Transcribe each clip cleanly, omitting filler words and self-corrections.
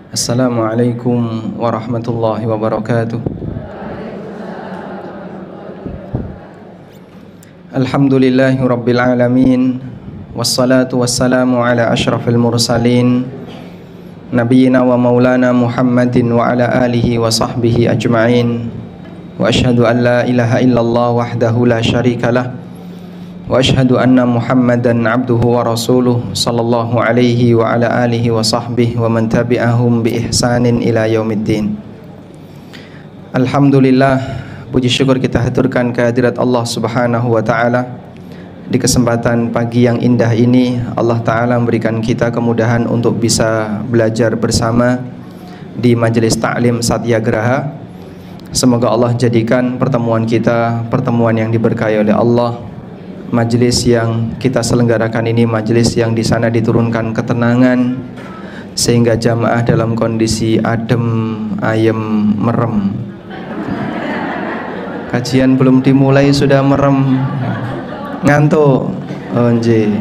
Assalamualaikum warahmatullahi wabarakatuh. Alhamdulillahi rabbil alamin. Wassalatu wassalamu ala ashrafil mursalin Nabiyyina wa maulana Muhammadin wa ala alihi wa sahbihi ajma'in. Wa ashhadu an la ilaha illallah wahdahu la syarikalah wa ashhadu anna Muhammadan abduhu wa rasuluh sallallahu alaihi wa ala alihi wa sahbihi wa man tabi'ahum bi ihsanin ila yaumiddin. Alhamdulillah, puji syukur kita haturkan kehadirat Allah Subhanahu wa taala. Di kesempatan pagi yang indah ini Allah taala memberikan kita kemudahan untuk bisa belajar bersama di majelis taklim Satyagraha. Semoga Allah jadikan pertemuan kita pertemuan yang diberkahi oleh Allah. Majelis yang kita selenggarakan ini majelis yang di sana diturunkan ketenangan sehingga jamaah dalam kondisi adem, ayem, merem. Kajian belum dimulai sudah merem, ngantuk. Onje.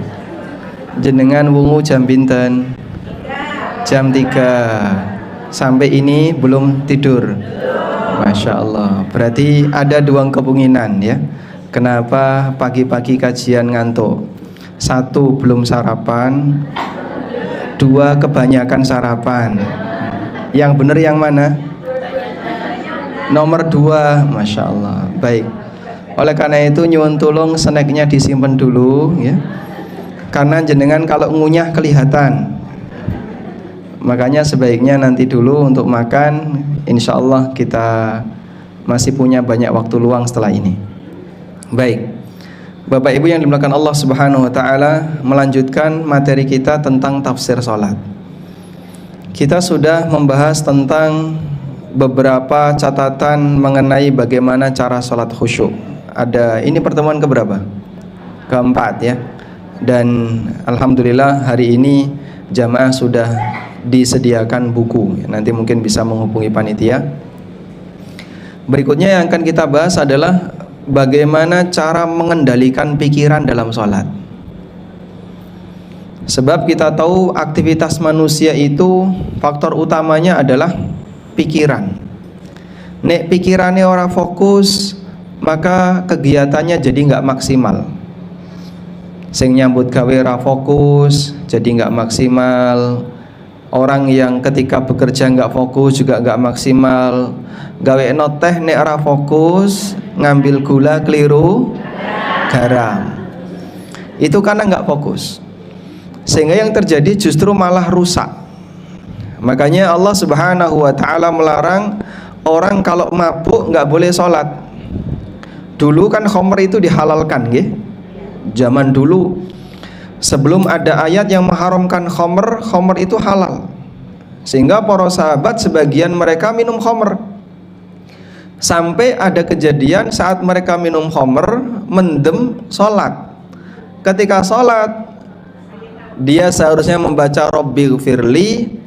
Jenengan wungu jam pinten? Jam 3. Sampai ini belum tidur. Masya Allah. Berarti ada dua kemungkinan ya. Kenapa pagi-pagi kajian ngantuk? 1, belum sarapan. 2, kebanyakan sarapan. Yang benar yang mana? Nomor 2. Masya Allah. Baik. Oleh karena itu nyuwun tulung snacknya disimpan dulu ya. Karena jenengan kalau ngunyah kelihatan. Makanya sebaiknya nanti dulu untuk makan. Insya Allah kita masih punya banyak waktu luang setelah ini. Baik, Bapak Ibu yang dimuliakan Allah Subhanahu wa taala, melanjutkan materi kita tentang tafsir salat. Kita sudah membahas tentang beberapa catatan mengenai bagaimana cara salat khusyuk. Ini pertemuan keberapa? Keempat ya. Dan alhamdulillah hari ini jamaah sudah disediakan buku. Nanti mungkin bisa menghubungi panitia. Berikutnya yang akan kita bahas adalah bagaimana cara mengendalikan pikiran dalam sholat. Sebab kita tahu aktivitas manusia itu faktor utamanya adalah pikiran. Nek pikirannya orang fokus, maka kegiatannya jadi nggak maksimal. Sing nyambut gawe ora fokus, jadi nggak maksimal. Orang yang ketika bekerja nggak fokus juga nggak maksimal. Gawe noteh nek ora fokus, ngambil gula keliru garam. Itu karena nggak fokus. Sehingga yang terjadi justru malah rusak. Makanya Allah Subhanahu wa taala melarang orang kalau mabuk nggak boleh sholat. Dulu kan khamr itu dihalalkan nggih. Zaman dulu sebelum ada ayat yang mengharamkan khamr, khamr itu halal. Sehingga para sahabat sebagian mereka minum khamr. Sampai ada kejadian saat mereka minum khamr, mendem sholat. Ketika sholat, dia seharusnya membaca Rabbighfirli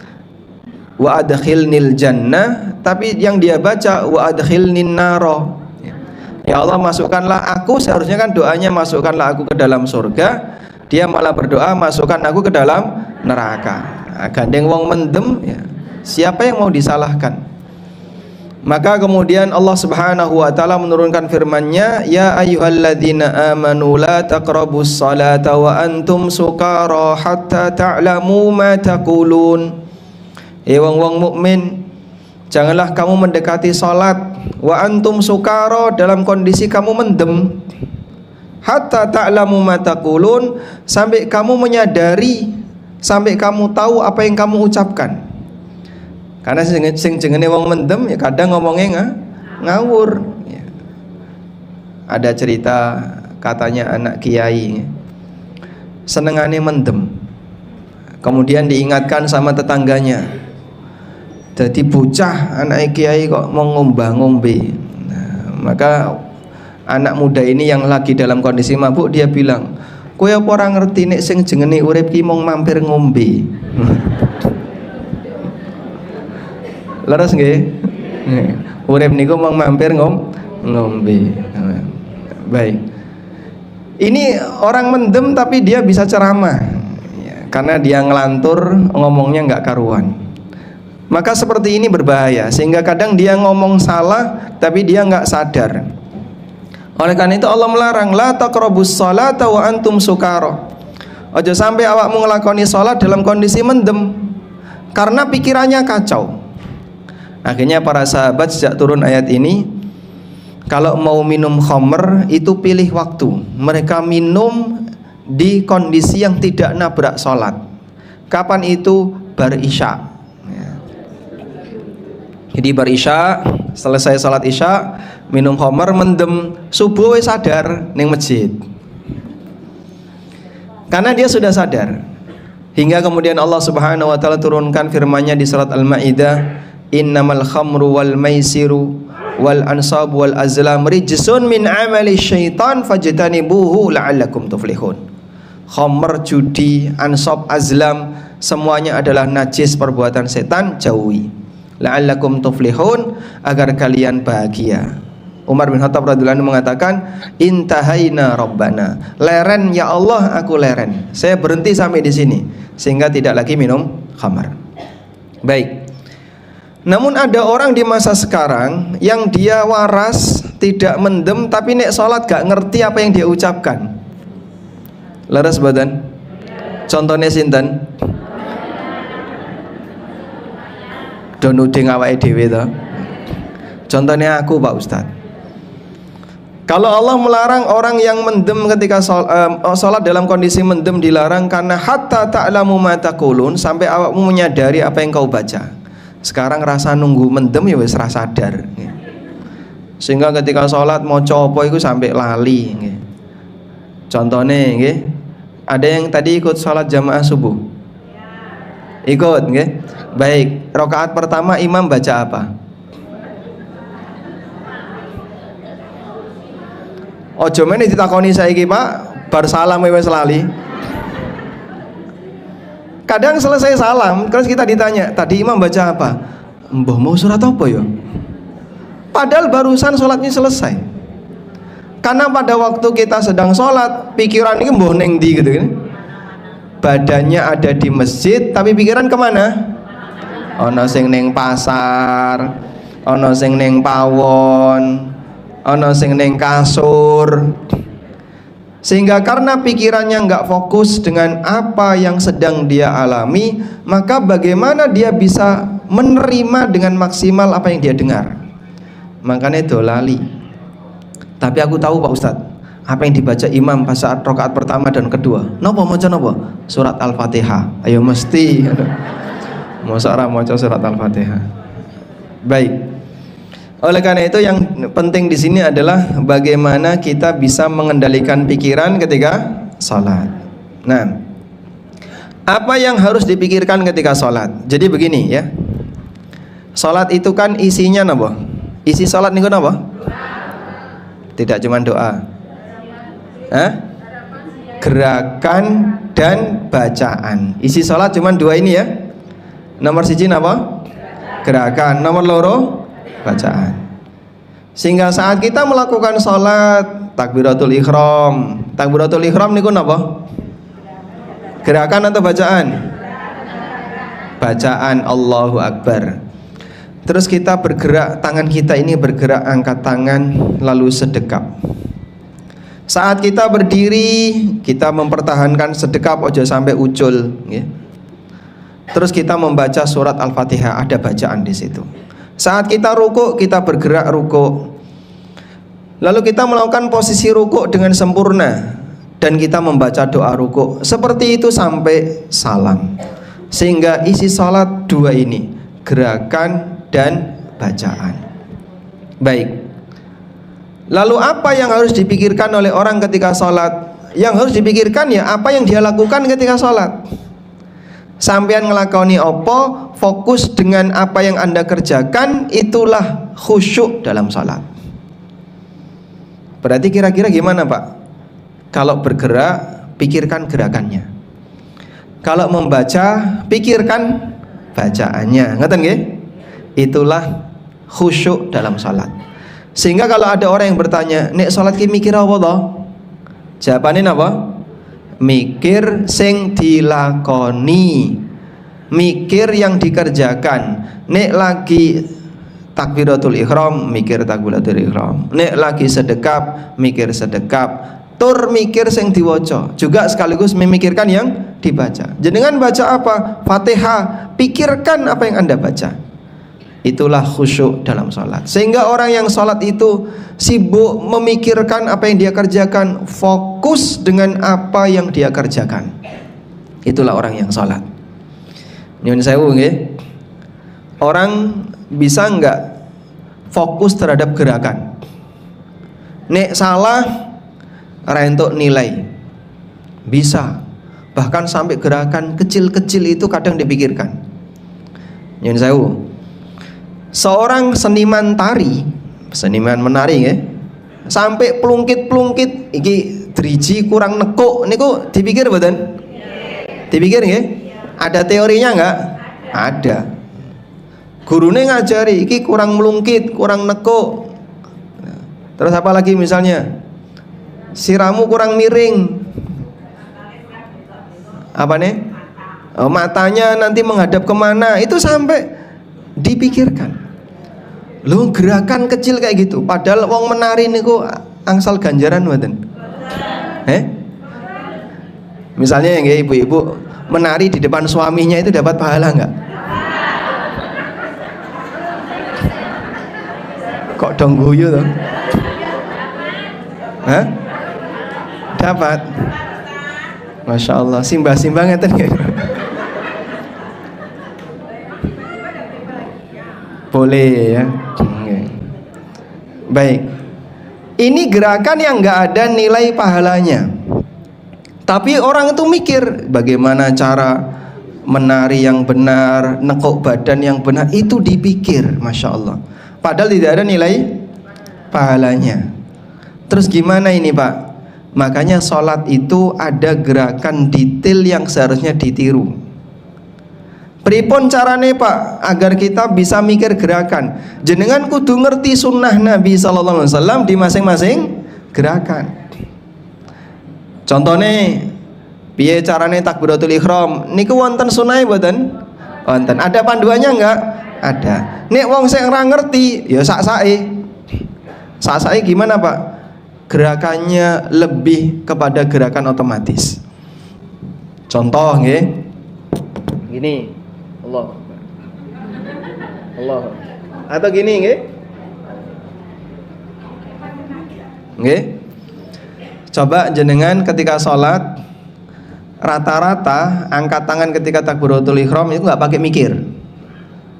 wa adkhilnil jannah, tapi yang dia baca wa adkhilnin naro. Ya Allah, masukkanlah aku, seharusnya kan doanya masukkanlah aku ke dalam surga. Dia malah berdoa masukkan aku ke dalam neraka. Gandeng wong mendem ya. Siapa yang mau disalahkan? Maka kemudian Allah Subhanahu wa taala menurunkan firman-Nya, ya ayyuhalladzina amanu la taqrabus salata wa antum sukara hatta ta'lamu ma taqulun. Wong-wong mukmin, janganlah kamu mendekati salat wa antum sukara, dalam kondisi kamu mendem. Hatta ta'lamu ma taqulun, sampai kamu menyadari, sampai kamu tahu apa yang kamu ucapkan. Karena sing jenenge wong mendem ya kadang ngomongnya ngawur ya. Ada cerita katanya anak kiai senengane mendem. Kemudian diingatkan sama tetangganya. Jadi bocah anak kiai kok mau ngombe. Nah, maka anak muda ini yang lagi dalam kondisi mabuk, dia bilang, kowe apa ora ngerti nek sing jenenge urip ki mung mampir ngombe. Leres nggih? Urip niku mung mampir ngombe. Baik. Ini orang mendem tapi dia bisa ceramah ya, karena dia ngelantur ngomongnya nggak karuan. Maka seperti ini berbahaya, sehingga kadang dia ngomong salah tapi dia nggak sadar. Oleh karena itu Allah melarang, la taqrabus sholata wa antum sukara. Ojo sampai awakmu ngelakoni sholat dalam kondisi mendem, karena pikirannya kacau. Akhirnya para sahabat sejak turun ayat ini, kalau mau minum khamr itu pilih waktu. Mereka minum di kondisi yang tidak nabrak sholat. Kapan itu? Bar isya. Jadi bar isya, selesai salat isya, minum khamr, mendem, subuh sadar ning masjid. Karena dia sudah sadar. Hingga kemudian Allah Subhanahu wa taala turunkan firman-Nya di surat Al-Maidah, innamal khamru wal maisiru wal ansab wal azlam rijsun min amali syaitan fajtanibuhu la'allakum tuflihun. Khamr, judi, ansab, azlam semuanya adalah najis perbuatan setan, jauhi. La'allakum tuflihun, agar kalian bahagia. Umar bin Khattab radhiyallahu anhu mengatakan, intahaina rabbana, leren ya Allah, aku leren, saya berhenti sampai di sini, sehingga tidak lagi minum khamar. Baik. Namun ada orang di masa sekarang yang dia waras, tidak mendem, tapi nek sholat gak ngerti apa yang dia ucapkan. Leres badan. Contohnya sinten? Donuding awake dhewe to. Contohnya aku, Pak Ustadz. Kalau Allah melarang orang yang mendem ketika sholat dalam kondisi mendem dilarang, karena hatta ta'lamu ma taqulun, sampai awakmu menyadari apa yang kau baca. Sekarang rasa nunggu mendem ya wis ra sadar. Sehingga ketika sholat maca apa iku sampai lali. Contohnya nggih, ada yang tadi ikut sholat jamaah subuh? Ikut nggih. Baik, rakaat pertama imam baca apa? Ojo meneh ditakoni saiki, Pak, bar salam wis lali. Kadang selesai salam, terus kita ditanya, tadi imam baca apa? Mbah mau surat apa ya? Padahal barusan sholatnya selesai. Karena pada waktu kita sedang sholat, pikiran ini mbah neng di gitu kan? Badannya ada di masjid, tapi pikiran kemana? Ono sing neng pasar, ono sing neng pawon, ono sing neng kasur. Sehingga karena pikirannya nggak fokus dengan apa yang sedang dia alami, maka bagaimana dia bisa menerima dengan maksimal apa yang dia dengar. Makanya itu lali. Tapi aku tahu Pak Ustadz, apa yang dibaca imam pas saat rakaat pertama dan kedua. Nopo maca nopo? Surat Al-Fatihah. Ayo mesti. Masa ora maca surat Al-Fatihah. Baik. Oleh karena itu yang penting di sini adalah bagaimana kita bisa mengendalikan pikiran ketika sholat. Nah, apa yang harus dipikirkan ketika sholat? Jadi begini ya. Sholat itu kan isinya apa? Isi sholat niku apa? Tidak cuma doa. Gerakan dan bacaan. Isi sholat cuma dua ini ya. Nomor siji apa? Gerakan. Nomor loro bacaan. Sehingga saat kita melakukan sholat, takbiratul ihram. Takbiratul ihram niku napa? Gerakan atau bacaan? Bacaan, Allahu Akbar. Terus kita bergerak, tangan kita ini bergerak, angkat tangan lalu sedekap. Saat kita berdiri, kita mempertahankan sedekap ojo sampai ucul ya. Terus kita membaca surat Al-Fatihah, ada bacaan di situ. Saat kita ruku, kita bergerak ruku. Lalu kita melakukan posisi ruku dengan sempurna dan kita membaca doa ruku. Seperti itu sampai salam. Sehingga isi salat dua ini, gerakan dan bacaan. Baik. Lalu apa yang harus dipikirkan oleh orang ketika salat? Yang harus dipikirkan ya apa yang dia lakukan ketika salat. Sampean ngelakoni apa, fokus dengan apa yang Anda kerjakan, itulah khusyuk dalam salat. Berarti kira-kira gimana Pak? Kalau bergerak, pikirkan gerakannya. Kalau membaca, pikirkan bacaannya. Ngerti nggih? Itulah khusyuk dalam salat. Sehingga kalau ada orang yang bertanya, "Nek salat ki mikir apa toh?" Jawabannya apa? Mikir sing dilakoni. mikir yang dikerjakan. Nek lagi takbiratul ihram, mikir takbiratul ihram. Nek lagi sedekap, mikir sedekap. Tur mikir sing diwaca, juga sekaligus memikirkan yang dibaca. Jenengan baca apa? Fatihah, pikirkan apa yang Anda baca. Itulah khusyuk dalam sholat. Sehingga orang yang sholat itu sibuk memikirkan apa yang dia kerjakan, fokus dengan apa yang dia kerjakan. Itulah orang yang sholat. Nyun sewu nggih. Orang bisa enggak fokus terhadap gerakan? Nek salah ra entuk nilai. Bisa. Bahkan sampai gerakan kecil-kecil itu kadang dipikirkan. Nyun sewu. Seorang seniman tari, seniman menari ya, sampai plungkit-plungkit iki driji kurang nekuk niku dipikir mboten? Dipikir nggih? Ada teorinya enggak? Ada. Gurune ngajari iki kurang melungkit, kurang nekuk. Terus apa lagi misalnya? Siramu kurang miring. Apa nih? Oh, matanya nanti menghadap kemana? Itu sampai dipikirkan. Lu gerakan kecil kayak gitu, padahal wong menari niku angsal ganjaran mboten? Misalnya ya ibu-ibu menari di depan suaminya itu dapat pahala enggak? Kok dong guyu toh? Hah? Dapat. Masya Allah, simbah-simbah ngeten nggih. Boleh ya. Baik. Ini gerakan yang nggak ada nilai pahalanya. Tapi orang itu mikir bagaimana cara menari yang benar, nekuk badan yang benar, itu dipikir, masya Allah. Padahal tidak ada nilai pahalanya. Terus gimana ini Pak? Makanya sholat itu ada gerakan detail yang seharusnya ditiru. Pripun carane Pak agar kita bisa mikir gerakan? Jenengan kudu ngerti sunnah Nabi sallallahu alaihi wasallam di masing-masing gerakan. Contohnya piye carane takbiratul ihram niku wonten sunah mboten? Wonten. Ada panduannya enggak? Ada. Nek wong sing ora ngerti ya sak-sake. Sak-sake gimana Pak? Gerakannya lebih kepada gerakan otomatis. Contoh nggih. Gini. Allah. Allah. Atau gini nggih? Nggih. Coba jenengan ketika sholat rata-rata angkat tangan ketika takbiratul ihram itu nggak pakai mikir,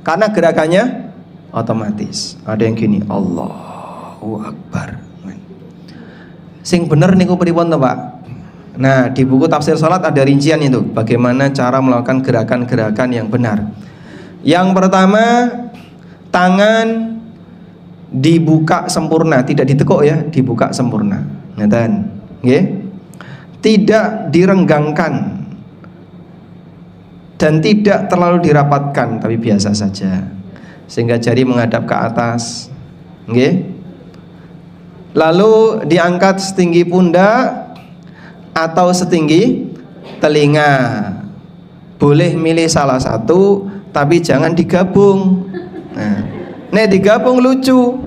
karena gerakannya otomatis. Ada yang gini, Allahu Akbar. Sing bener niku pripun to Pak? Nah, di buku tafsir salat ada rincian itu, bagaimana cara melakukan gerakan-gerakan yang benar. Yang pertama, tangan dibuka sempurna, tidak ditekuk ya, dibuka sempurna. Ngeten, nggih. Tidak direnggangkan dan tidak terlalu dirapatkan, tapi biasa saja. Sehingga jari menghadap ke atas. Nggih. Lalu diangkat setinggi pundak atau setinggi telinga. Boleh milih salah satu, tapi jangan digabung. Nah, nek digabung lucu.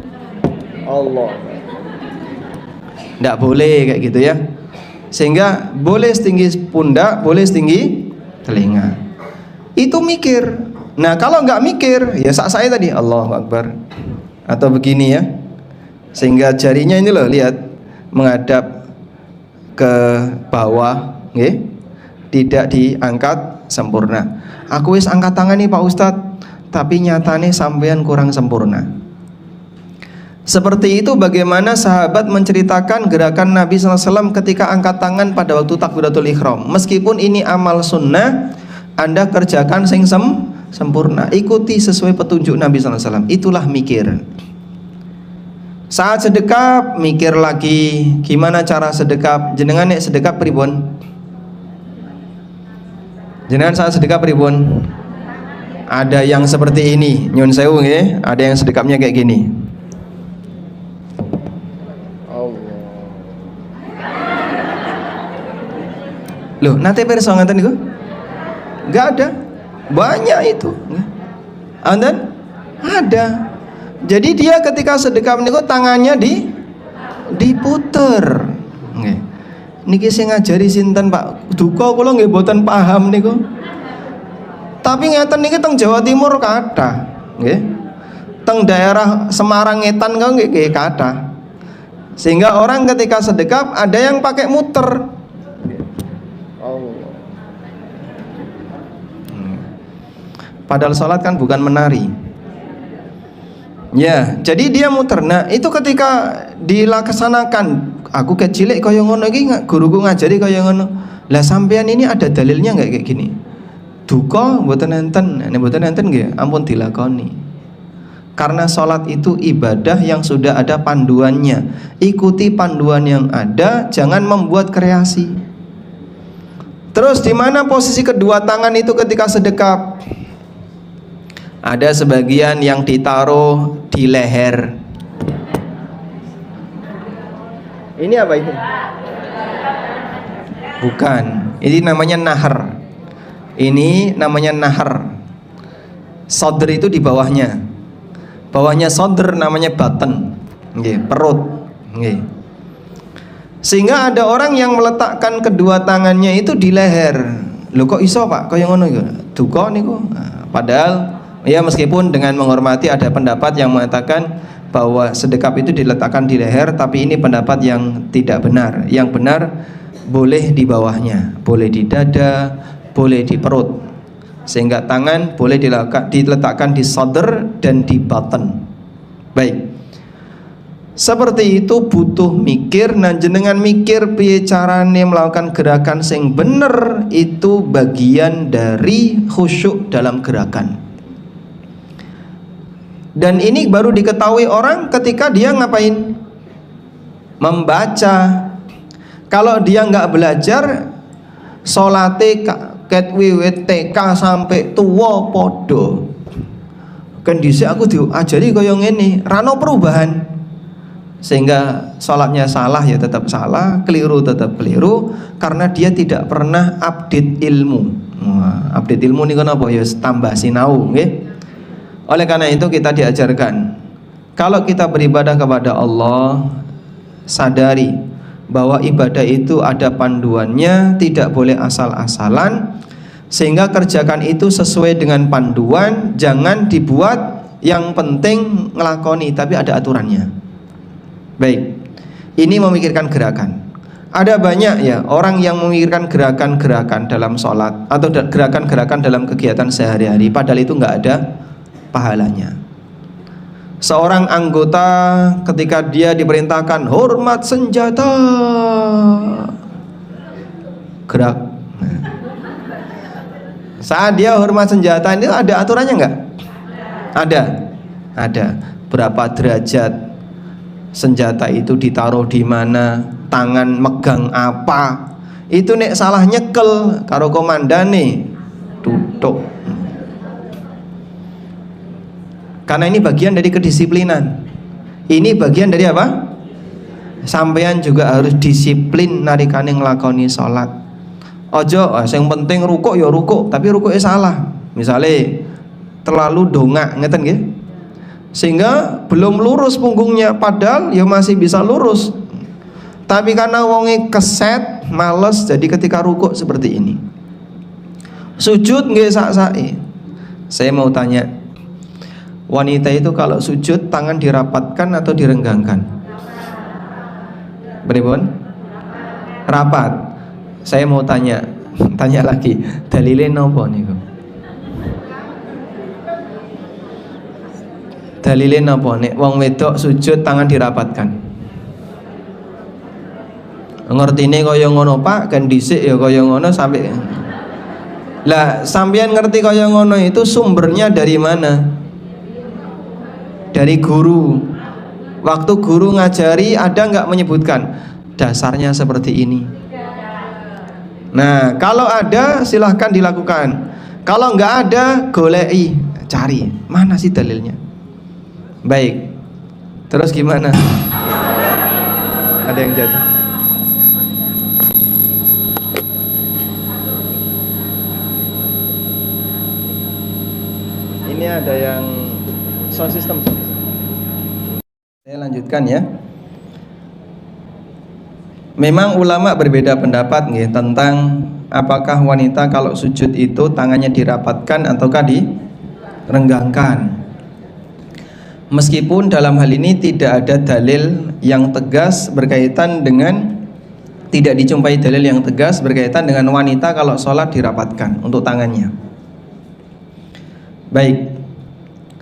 Allah. Nggak boleh kayak gitu ya. Sehingga boleh setinggi pundak, boleh setinggi telinga. Itu mikir. Nah, kalau nggak mikir, ya saya tadi Allahu Akbar atau begini ya. Sehingga jarinya ini loh, lihat menghadap ke bawah, nggih, tidak diangkat sempurna. Aku wis angkat tangan nih Pak Ustadz, tapi nyatane sampean kurang sempurna. Seperti itu bagaimana sahabat menceritakan gerakan Nabi SAW ketika angkat tangan pada waktu takbiratul ihram. Meskipun ini amal sunnah, Anda kerjakan sing sempurna, ikuti sesuai petunjuk Nabi SAW. Itulah mikir. Saat sedekap, mikir lagi gimana cara sedekap. Jenengan nek sedekap pripun? Jenengan saat sedekap pripun? Ada yang seperti ini, nyun sewu nggih, ada yang sedekapnya kayak gini. Allah. Loh, nate pirsa ngoten niku? Enggak ada. Banyak itu. Anten ada. Jadi dia ketika sedekah niku tangannya diputer. Nggih. Niki sing ngajari sinten Pak? Duka kula nggih mboten paham niku. Tapi ngeten niki teng Jawa Timur kathah, nggih. Teng daerah Semarang Ngetan kok nggih kathah. Sehingga orang ketika sedekap ada yang pakai muter. Padahal sholat kan bukan menari. Ya, jadi dia muter. Nah, itu ketika dilaksanakan, aku kecilik kaya ngono iki, guruku ngajari kaya ngono. Lah sampean ini ada dalilnya nggak kayak gini? Duka mboten enten, nek mboten enten nggih, ampun dilakoni. Karena sholat itu ibadah yang sudah ada panduannya. Ikuti panduan yang ada, jangan membuat kreasi. Terus di mana posisi kedua tangan itu ketika sedekap? Ada sebagian yang ditaruh di leher. Ini apa ini? Bukan. Ini namanya nahar. Ini namanya nahar. Sodr itu di bawahnya. Bawahnya sodr namanya button. Perut. Sehingga ada orang yang meletakkan kedua tangannya itu di leher. Loh kok iso Pak? Kaya ngono iku. Duka niku. Padahal ya meskipun dengan menghormati ada pendapat yang mengatakan bahwa sedekap itu diletakkan di leher, tapi ini pendapat yang tidak benar. Yang benar boleh di bawahnya, boleh di dada, boleh di perut. Sehingga tangan boleh diletakkan di shoulder dan di button. Baik. Seperti itu butuh mikir. Nah jenengan mikir piye carane melakukan gerakan sing bener, itu bagian dari khusyuk dalam gerakan. Dan ini baru diketahui orang ketika dia ngapain? Membaca. Kalau dia nggak belajar, sholate ket wiwit TK sampai tua podo. Kan dhisik aku diajari kaya ngene, rano perubahan. Sehingga sholatnya salah ya tetap salah, keliru tetap keliru, karena dia tidak pernah update ilmu. Update ilmu ini kan apa ya? Tambah sinau, nggih. Oleh karena itu kita diajarkan, kalau kita beribadah kepada Allah, sadari bahwa ibadah itu ada panduannya, tidak boleh asal-asalan. Sehingga kerjakan itu sesuai dengan panduan, jangan dibuat yang penting ngelakoni tapi ada aturannya. Baik, ini memikirkan gerakan. Ada banyak ya orang yang memikirkan gerakan-gerakan dalam sholat atau gerakan-gerakan dalam kegiatan sehari-hari, padahal itu nggak ada pahalanya. Seorang anggota ketika dia diperintahkan hormat senjata, gerak. Saat dia hormat senjata itu ada aturannya nggak? Ada. Berapa derajat senjata itu ditaruh di mana, tangan megang apa? Itu nek salah nyekel karo komandane tutuk. Karena ini bagian dari kedisiplinan. Ini bagian dari apa? Sampean juga harus disiplin narikane nglakoni salat. Ojo, yang penting rukuk ya rukuk, tapi rukuknya salah. Misalnya terlalu dongak, ngeten nggih? Sehingga belum lurus punggungnya, padahal ya masih bisa lurus. Tapi karena wonge keset, males, jadi ketika rukuk seperti ini. Sujud nggih sak-sake. Saya mau tanya, wanita itu kalau sujud tangan dirapatkan atau direnggangkan? Beribun? Rapat. Saya mau tanya lagi, dalile napa niku? Dalile napa nek wong wedok sujud tangan dirapatkan? Ngertine kaya ngono Pak, kan dhisik ya kaya ngono sampai. Lah, sampeyan ngerti kaya ngono itu sumbernya dari mana? Dari guru. Waktu guru ngajari ada nggak menyebutkan dasarnya seperti ini? Nah, kalau ada silahkan dilakukan. Kalau nggak ada, golei, cari mana sih dalilnya. Baik. Terus gimana? Ada yang jatuh. Ini ada yang sound system. Saya lanjutkan ya. Memang ulama berbeda pendapat nih tentang apakah wanita kalau sujud itu tangannya dirapatkan ataukah direnggangkan. Meskipun dalam hal ini tidak ada dalil yang tegas berkaitan dengan, tidak dijumpai dalil yang tegas berkaitan dengan wanita kalau sholat dirapatkan untuk tangannya. Baik,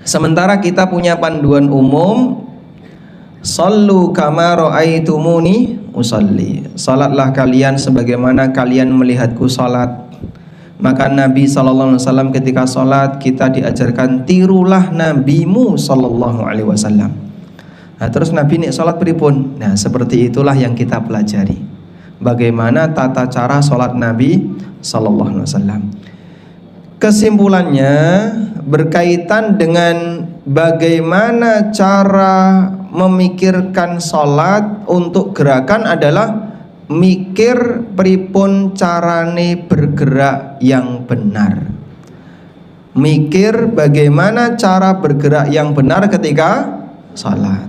sementara kita punya panduan umum, Shallu kama ra'aitumuni usalli. Salatlah kalian sebagaimana kalian melihatku salat. Maka Nabi SAW ketika salat kita diajarkan tirulah nabimu SAW. Nah, terus Nabi nek salat pripun? Nah, seperti itulah yang kita pelajari. Bagaimana tata cara salat Nabi SAW. Kesimpulannya berkaitan dengan bagaimana cara memikirkan sholat untuk gerakan adalah mikir pripun carane bergerak yang benar. Mikir bagaimana cara bergerak yang benar ketika sholat.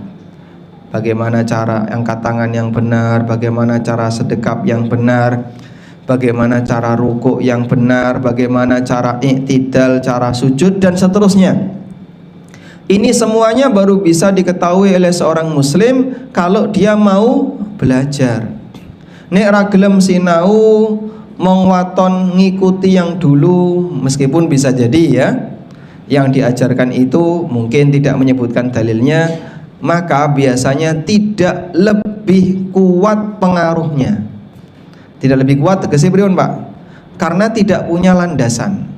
Bagaimana cara angkat tangan yang benar, bagaimana cara sedekap yang benar, bagaimana cara rukuk yang benar, bagaimana cara i'tidal, cara sujud dan seterusnya. Ini semuanya baru bisa diketahui oleh seorang muslim kalau dia mau belajar. Nek ra gelem sinau mong waton ngikuti yang dulu, meskipun bisa jadi ya yang diajarkan itu mungkin tidak menyebutkan dalilnya, maka biasanya tidak lebih kuat pengaruhnya. Tidak lebih kuat tegese pripun, Pak? Karena tidak punya landasan.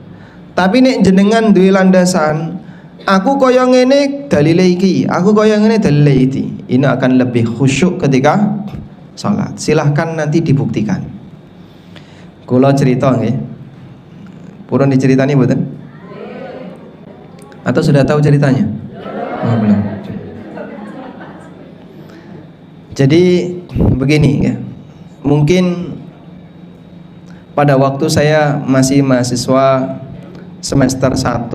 Tapi nek jenengan duwe landasan, aku kaya ngene dalile iki, aku kaya ngene dalile iki, ini akan lebih khusyuk ketika salat. Silahkan nanti dibuktikan. Kula cerita nggih. Purun diceritani mboten? Atau sudah tahu ceritanya? Oh, belum. Jadi begini ya. Mungkin pada waktu saya masih mahasiswa semester 1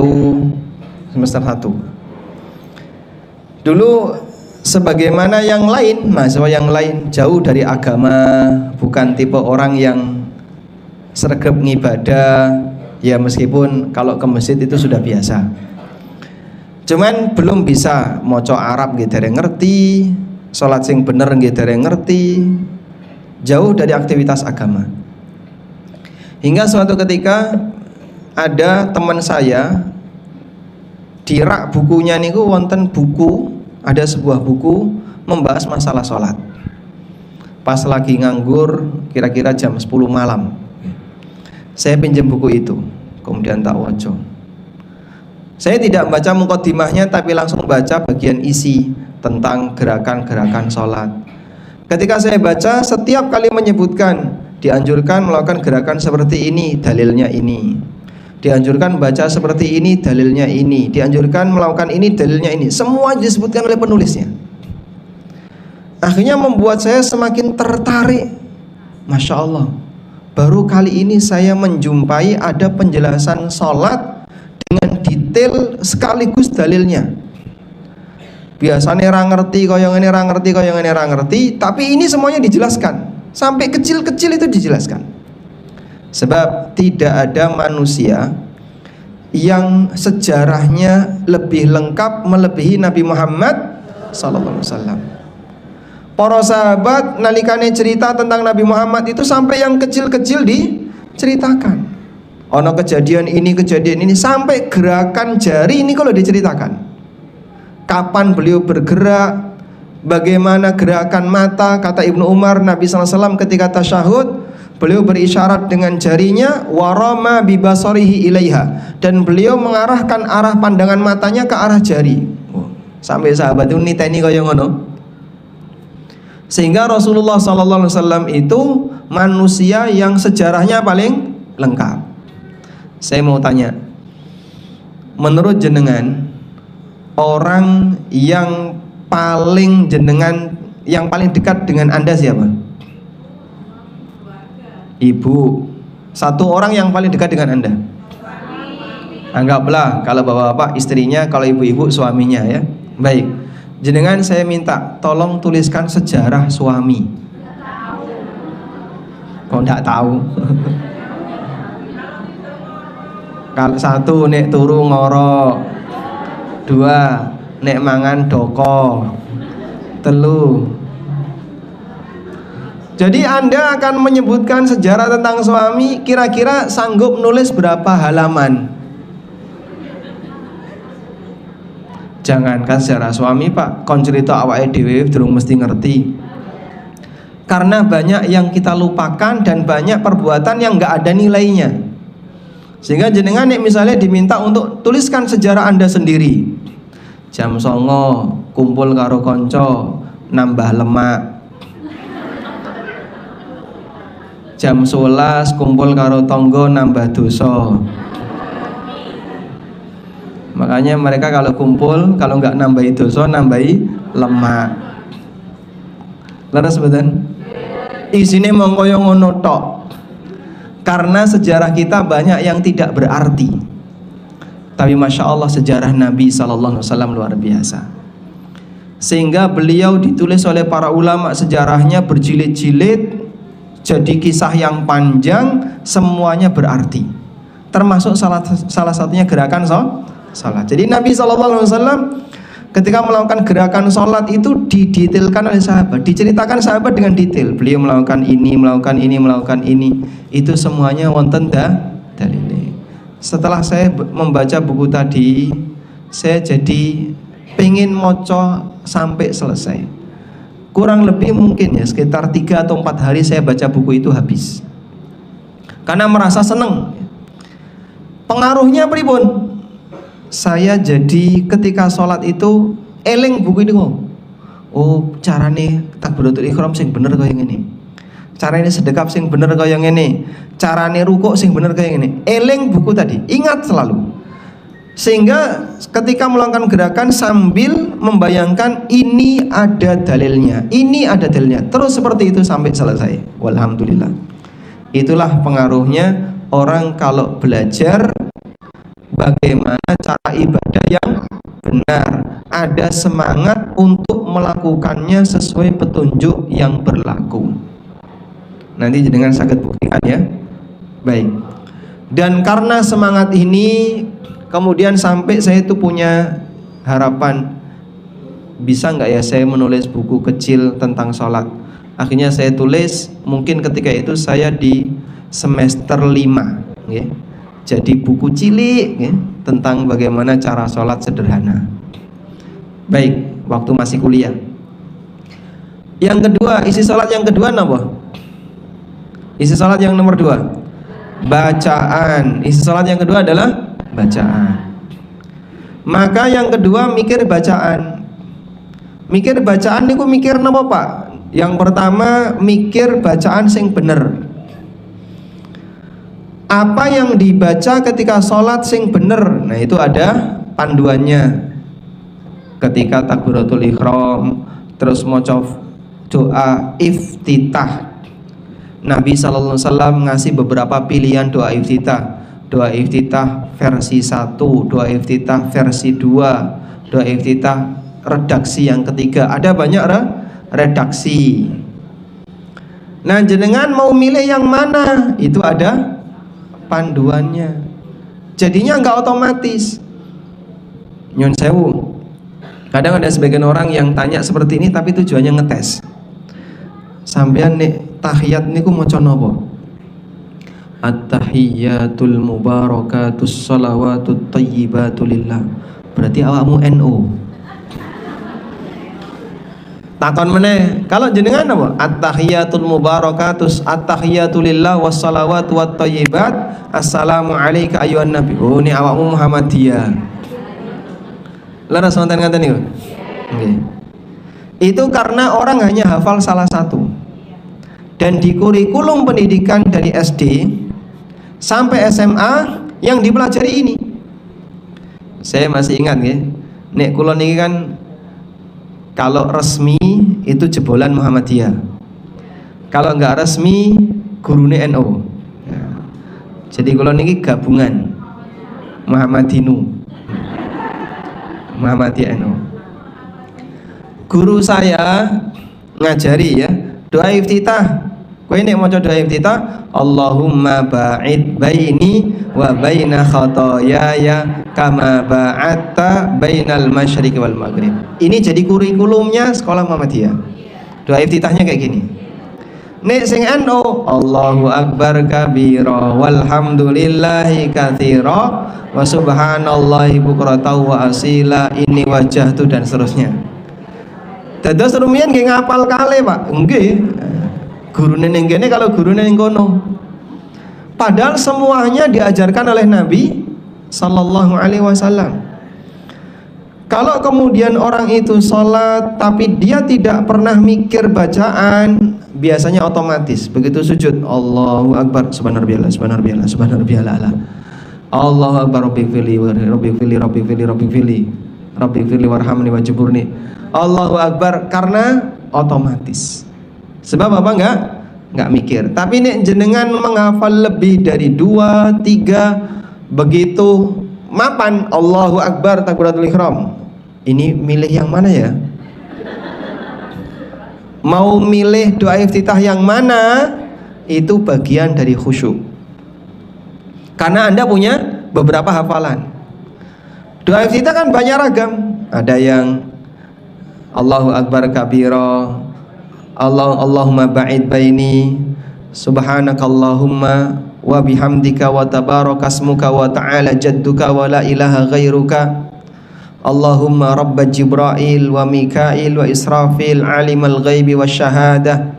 dulu, sebagaimana yang lain, mahasiswa yang lain jauh dari agama, bukan tipe orang yang sregep ngibadah ya, meskipun kalau ke masjid itu sudah biasa, cuman belum bisa maca Arab nggih dereng ngerti, salat sing bener nggih dereng ngerti, jauh dari aktivitas agama. Hingga suatu ketika ada teman saya di rak bukunya niku wonten buku, ada sebuah buku membahas masalah sholat. Pas lagi nganggur kira-kira jam 10 malam, saya pinjam buku itu, kemudian tak waca. Saya tidak baca mukadimahnya, tapi langsung baca bagian isi tentang gerakan-gerakan sholat. Ketika saya baca, setiap kali menyebutkan dianjurkan melakukan gerakan seperti ini, dalilnya ini. Dianjurkan baca seperti ini, dalilnya ini. Dianjurkan melakukan ini, dalilnya ini. Semua disebutkan oleh penulisnya. Akhirnya membuat saya semakin tertarik. Masya Allah, baru kali ini saya menjumpai ada penjelasan sholat dengan detail sekaligus dalilnya. Biasanya orang ngerti, kaya ngene ra ngerti, kaya ngene ra ngerti, tapi ini semuanya dijelaskan. Sampai kecil-kecil itu dijelaskan. Sebab tidak ada manusia yang sejarahnya lebih lengkap melebihi Nabi Muhammad SAW. Para sahabat nalikane cerita tentang Nabi Muhammad itu sampai yang kecil-kecil diceritakan. Ono kejadian ini sampai gerakan jari ini kalau diceritakan. Kapan beliau bergerak, bagaimana gerakan mata. Kata Ibnu Umar, Nabi SAW ketika tasyahud, beliau berisyarat dengan jarinya, warama bibasarihi ilaiha, dan beliau mengarahkan arah pandangan matanya ke arah jari. Sampai sahabat itu niteni kaya ngono. Sehingga Rasulullah SAW itu manusia yang sejarahnya paling lengkap. Saya mau tanya, menurut jenengan, orang yang paling dekat dengan Anda siapa? Ibu. Satu orang yang paling dekat dengan Anda. Anggaplah kalau bapak-bapak istrinya, kalau ibu-ibu suaminya ya. Baik. Jenengan saya minta tolong tuliskan sejarah suami. Kok enggak tahu? Kalau satu nek turu ngoro, dua nek mangan doko, telu. Jadi Anda akan menyebutkan sejarah tentang suami, kira-kira sanggup nulis berapa halaman? Jangankan sejarah suami Pak, kon cerita awake dhewe durung mesti ngerti. Karena banyak yang kita lupakan dan banyak perbuatan yang nggak ada nilainya. Sehingga jenengan misalnya diminta untuk tuliskan sejarah Anda sendiri. Jam 09.00 kumpul karo konco nambah lemak. Jam 11 kumpul karo tonggo nambah dosa. Makanya mereka kalau kumpul, kalau nggak nambahi dosa, nambahi lemak. Leres betul? Isine mong koyo ngono tok. Karena sejarah kita banyak yang tidak berarti. Tapi Masya Allah sejarah Nabi SAW luar biasa. Sehingga beliau ditulis oleh para ulama sejarahnya berjilid-jilid, jadi kisah yang panjang, semuanya berarti. Termasuk salah satunya gerakan salat. Jadi Nabi SAW ketika melakukan gerakan sholat itu didetailkan oleh sahabat, diceritakan sahabat dengan detail. Beliau melakukan ini, melakukan ini, melakukan ini. Itu semuanya wonten dalile. Setelah saya membaca buku tadi, saya jadi pengen moco sampai selesai. Kurang lebih mungkin ya sekitar 3 atau 4 hari saya baca buku itu habis. Karena merasa seneng. Pengaruhnya pripun? Saya jadi ketika sholat itu eling buku ini kok. Oh, carane takbiratul ihram sing bener kaya ngene. Carane sedekap sing bener kaya ngene. Carane rukuk sing bener kaya ngene. Eling buku tadi, ingat selalu. Sehingga ketika melakukan gerakan sambil membayangkan ini ada dalilnya, ini ada dalilnya. Terus seperti itu sampai selesai. Walhamdulillah. Itulah pengaruhnya orang kalau belajar bagaimana cara ibadah yang benar, ada semangat untuk melakukannya sesuai petunjuk yang berlaku. Nanti dengan sakit buktikan ya. Baik. Dan karena semangat ini, kemudian sampai saya itu punya harapan, bisa nggak ya saya menulis buku kecil tentang sholat. Akhirnya saya tulis, mungkin ketika itu saya di semester 5 ya. Jadi buku cilik ya, tentang bagaimana cara sholat sederhana. Baik, waktu masih kuliah. Yang kedua, isi sholat yang kedua apa? Isi sholat yang nomor 2, bacaan. Isi sholat yang kedua adalah bacaan. Maka yang kedua mikir bacaan. Mikir bacaan niku mikir napa Pak? Yang pertama mikir bacaan sing bener. Apa yang dibaca ketika sholat sing bener? Nah itu ada panduannya. Ketika takbiratul ihram, terus maca doa iftitah. Nabi SAW ngasih beberapa pilihan doa iftitah. Doa iftitah versi 1, doa iftitah versi 2, doa iftitah redaksi yang ketiga. Ada banyak redaksi. Nah jenengan mau milih yang mana? Itu ada panduannya. Jadinya nggak otomatis. Nyun sewu. Kadang ada sebagian orang yang tanya seperti ini tapi tujuannya ngetes. Sampean nek tahiyat niku maca napa? At-tahiyyatul mubarakatus shalawatut thayyibatu lillah. Berarti awakmu NU. Takon meneh, kalau jenengan apa? At-tahiyyatul mubarakatus at-tahiyyatu lillah wassalawatu wat thayyibat. Assalamu alayka ayyuhan nabi. Oh, ini awakmu Muhammadiyah. Leres wonten ngaten niku? Nggih. Itu karena orang hanya hafal salah satu. Dan di kurikulum pendidikan dari SD sampai SMA yang dipelajari ini. Saya masih ingat nggih. Nek kula niki kan kalau resmi itu jebolan Muhammadiyah. Kalau enggak resmi gurune NU. Ya. Jadi kalau niki gabungan. Muhammadiyanu. Guru saya ngajari ya, doa iftitah. Kowe nek maca doa iftitah, Allahumma ba'id baini wa baina khotoyaya kama ba'atta bainal masyriqi wal maghrib. Ini jadi kurikulumnya sekolah Muhammadiyah. Doa iftitahnya kayak gini. Nek sing NU, Allahu akbar kabira walhamdulillahi katsira wa subhanallahi bukratan wa asila inni wajjahtu dan seterusnya. Dados rumiyin nggih ngapal kale, Pak. Nggih. Gurune ning kene kalau gurune ning kono. Padahal semuanya diajarkan oleh Nabi sallallahu alaihi wasallam. Kalau kemudian orang itu sholat tapi dia tidak pernah mikir bacaan, biasanya otomatis begitu sujud Allahu akbar subhanallah subhanallah subhanallah Allahu akbar rabbighfirli warhamni wajburni Allahu akbar, karena otomatis. Sebab apa? Enggak mikir. Tapi nek jenengan menghafal lebih dari 2, 3, begitu mapan Allahu akbar takbiratul ihram. Ini milih yang mana ya? Mau milih doa iftitah yang mana? Itu bagian dari khusyuk. Karena Anda punya beberapa hafalan. Doa iftitah kan banyak ragam. Ada yang Allahu akbar kabira, Allahumma ba'id baini, subhanakallahumma wa bihamdika wa tabarakasmuka wa ta'ala jadduka wa la ilaha ghairuka, Allahumma rabba Jibril wa Mikail wa Israfil alimal ghaibi wa syahadah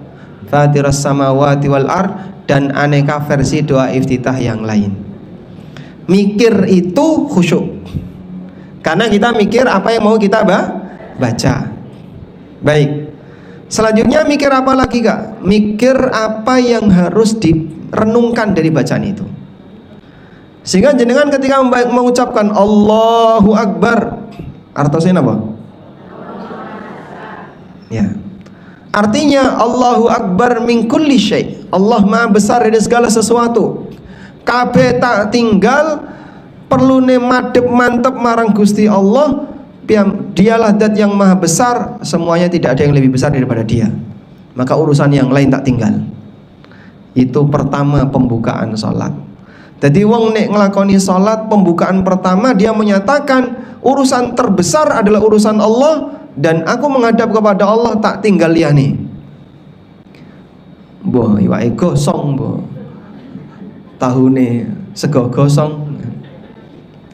fatiras samawati wal ard, dan aneka versi doa iftitah yang lain. Mikir itu khusyuk, karena kita mikir apa yang mau kita baca. Baik. Selanjutnya mikir apa lagi, Kak? Mikir apa yang harus direnungkan dari bacaan itu. Sehingga jenengan ketika mengucapkan Allahu Akbar, artinya apa? Ya. Artinya Allahu Akbar min kulli syai'. Allah Maha besar dari segala sesuatu. Kabeh tak tinggal perlune madhep mantep marang Gusti Allah. Dialah zat yang maha besar, semuanya tidak ada yang lebih besar daripada dia. Maka urusan yang lain tak tinggal. Itu pertama pembukaan sholat. Jadi wong nek ngelakoni sholat, pembukaan pertama dia menyatakan urusan terbesar adalah urusan Allah, dan aku menghadap kepada Allah tak tinggal liyane. Boh iwake gosong boh, tahune sego gosong,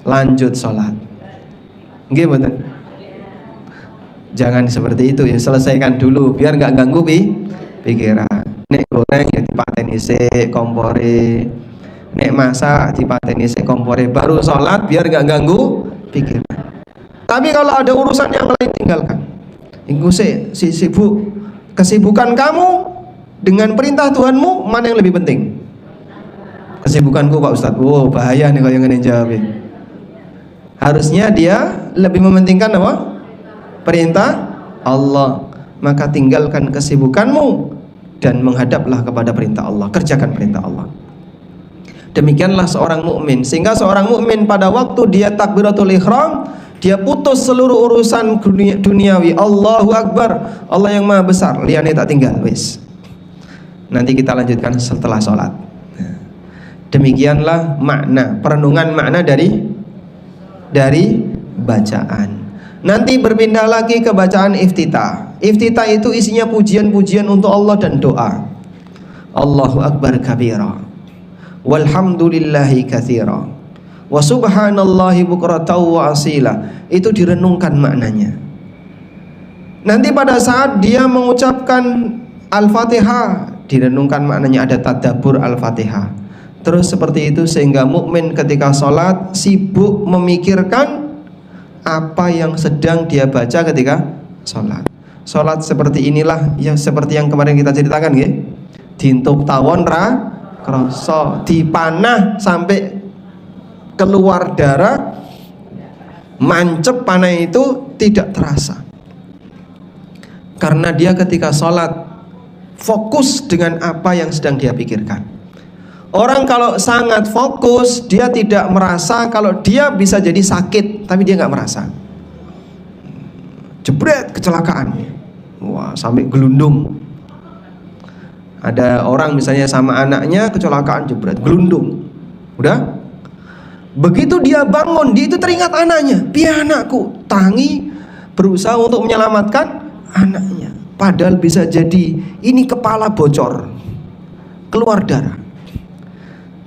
lanjut sholat. Nggih mboten? Jangan seperti itu ya, selesaikan dulu biar nggak ganggu pikiran. Nek goreng ya dipateni sik kompore, nek masak dipateni sik kompore, baru sholat biar nggak ganggu pikiran. Tapi kalau ada urusan yang lain tinggalkan. Iku si sibuk, kesibukan kamu dengan perintah Tuhanmu mana yang lebih penting? Kesibukanku Pak Ustadz. Wow, bahaya nih kalau yang ngene jawab. Harusnya dia lebih mementingkan apa? Perintah Allah. Maka tinggalkan kesibukanmu dan menghadaplah kepada perintah Allah, kerjakan perintah Allah. Demikianlah seorang mukmin. Sehingga seorang mukmin pada waktu dia takbiratul ihram, dia putus seluruh urusan duniawi. Allahu Akbar, Allah yang maha besar, liyane tak tinggal wis. Nanti kita lanjutkan setelah sholat. Demikianlah makna, perenungan makna dari bacaan. Nanti berpindah lagi ke bacaan iftitah. Iftitah itu isinya pujian-pujian untuk Allah dan doa. Allahu Akbar kabira, walhamdulillahi katsira, wa subhanallahi bukratan wa asila. Itu direnungkan maknanya. Nanti pada saat dia mengucapkan Al-Fatihah, direnungkan maknanya, ada tadabbur Al-Fatihah. Terus seperti itu sehingga mukmin ketika sholat sibuk memikirkan apa yang sedang dia baca ketika sholat. Sholat seperti inilah ya, seperti yang kemarin kita ceritakan ya. Dintuk tawon ra krasa, dipanah sampai keluar darah, mancep panah itu tidak terasa. Karena dia ketika sholat fokus dengan apa yang sedang dia pikirkan. Orang kalau sangat fokus, dia tidak merasa kalau dia bisa jadi sakit, tapi dia nggak merasa. Jebret, kecelakaan, wah sampai gelundung. Ada orang misalnya sama anaknya kecelakaan, jebret, gelundung. Udah, begitu dia bangun, dia itu teringat anaknya. Piye anakku, tangi berusaha untuk menyelamatkan anaknya. Padahal bisa jadi ini kepala bocor, keluar darah.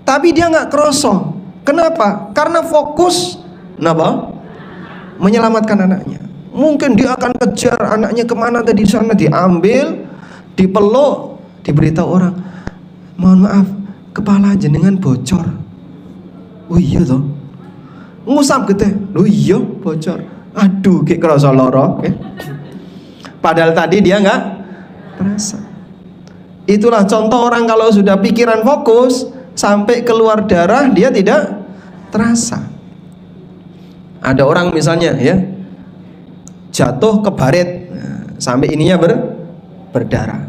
Tapi dia nggak kroso. Kenapa? Karena fokus, kenapa? Menyelamatkan anaknya. Mungkin dia akan kejar anaknya kemana tadi, sana diambil, dipeluk, diberitahu orang, mohon maaf, kepala jenengan bocor. Oh iya toh, ngusap gitu. Oh iya bocor. Aduh, kayak kerasa loro. Padahal tadi dia nggak terasa. Itulah contoh orang kalau sudah pikiran fokus, sampai keluar darah dia tidak terasa. Ada orang misalnya ya jatuh ke baret, sampai ininya berdarah.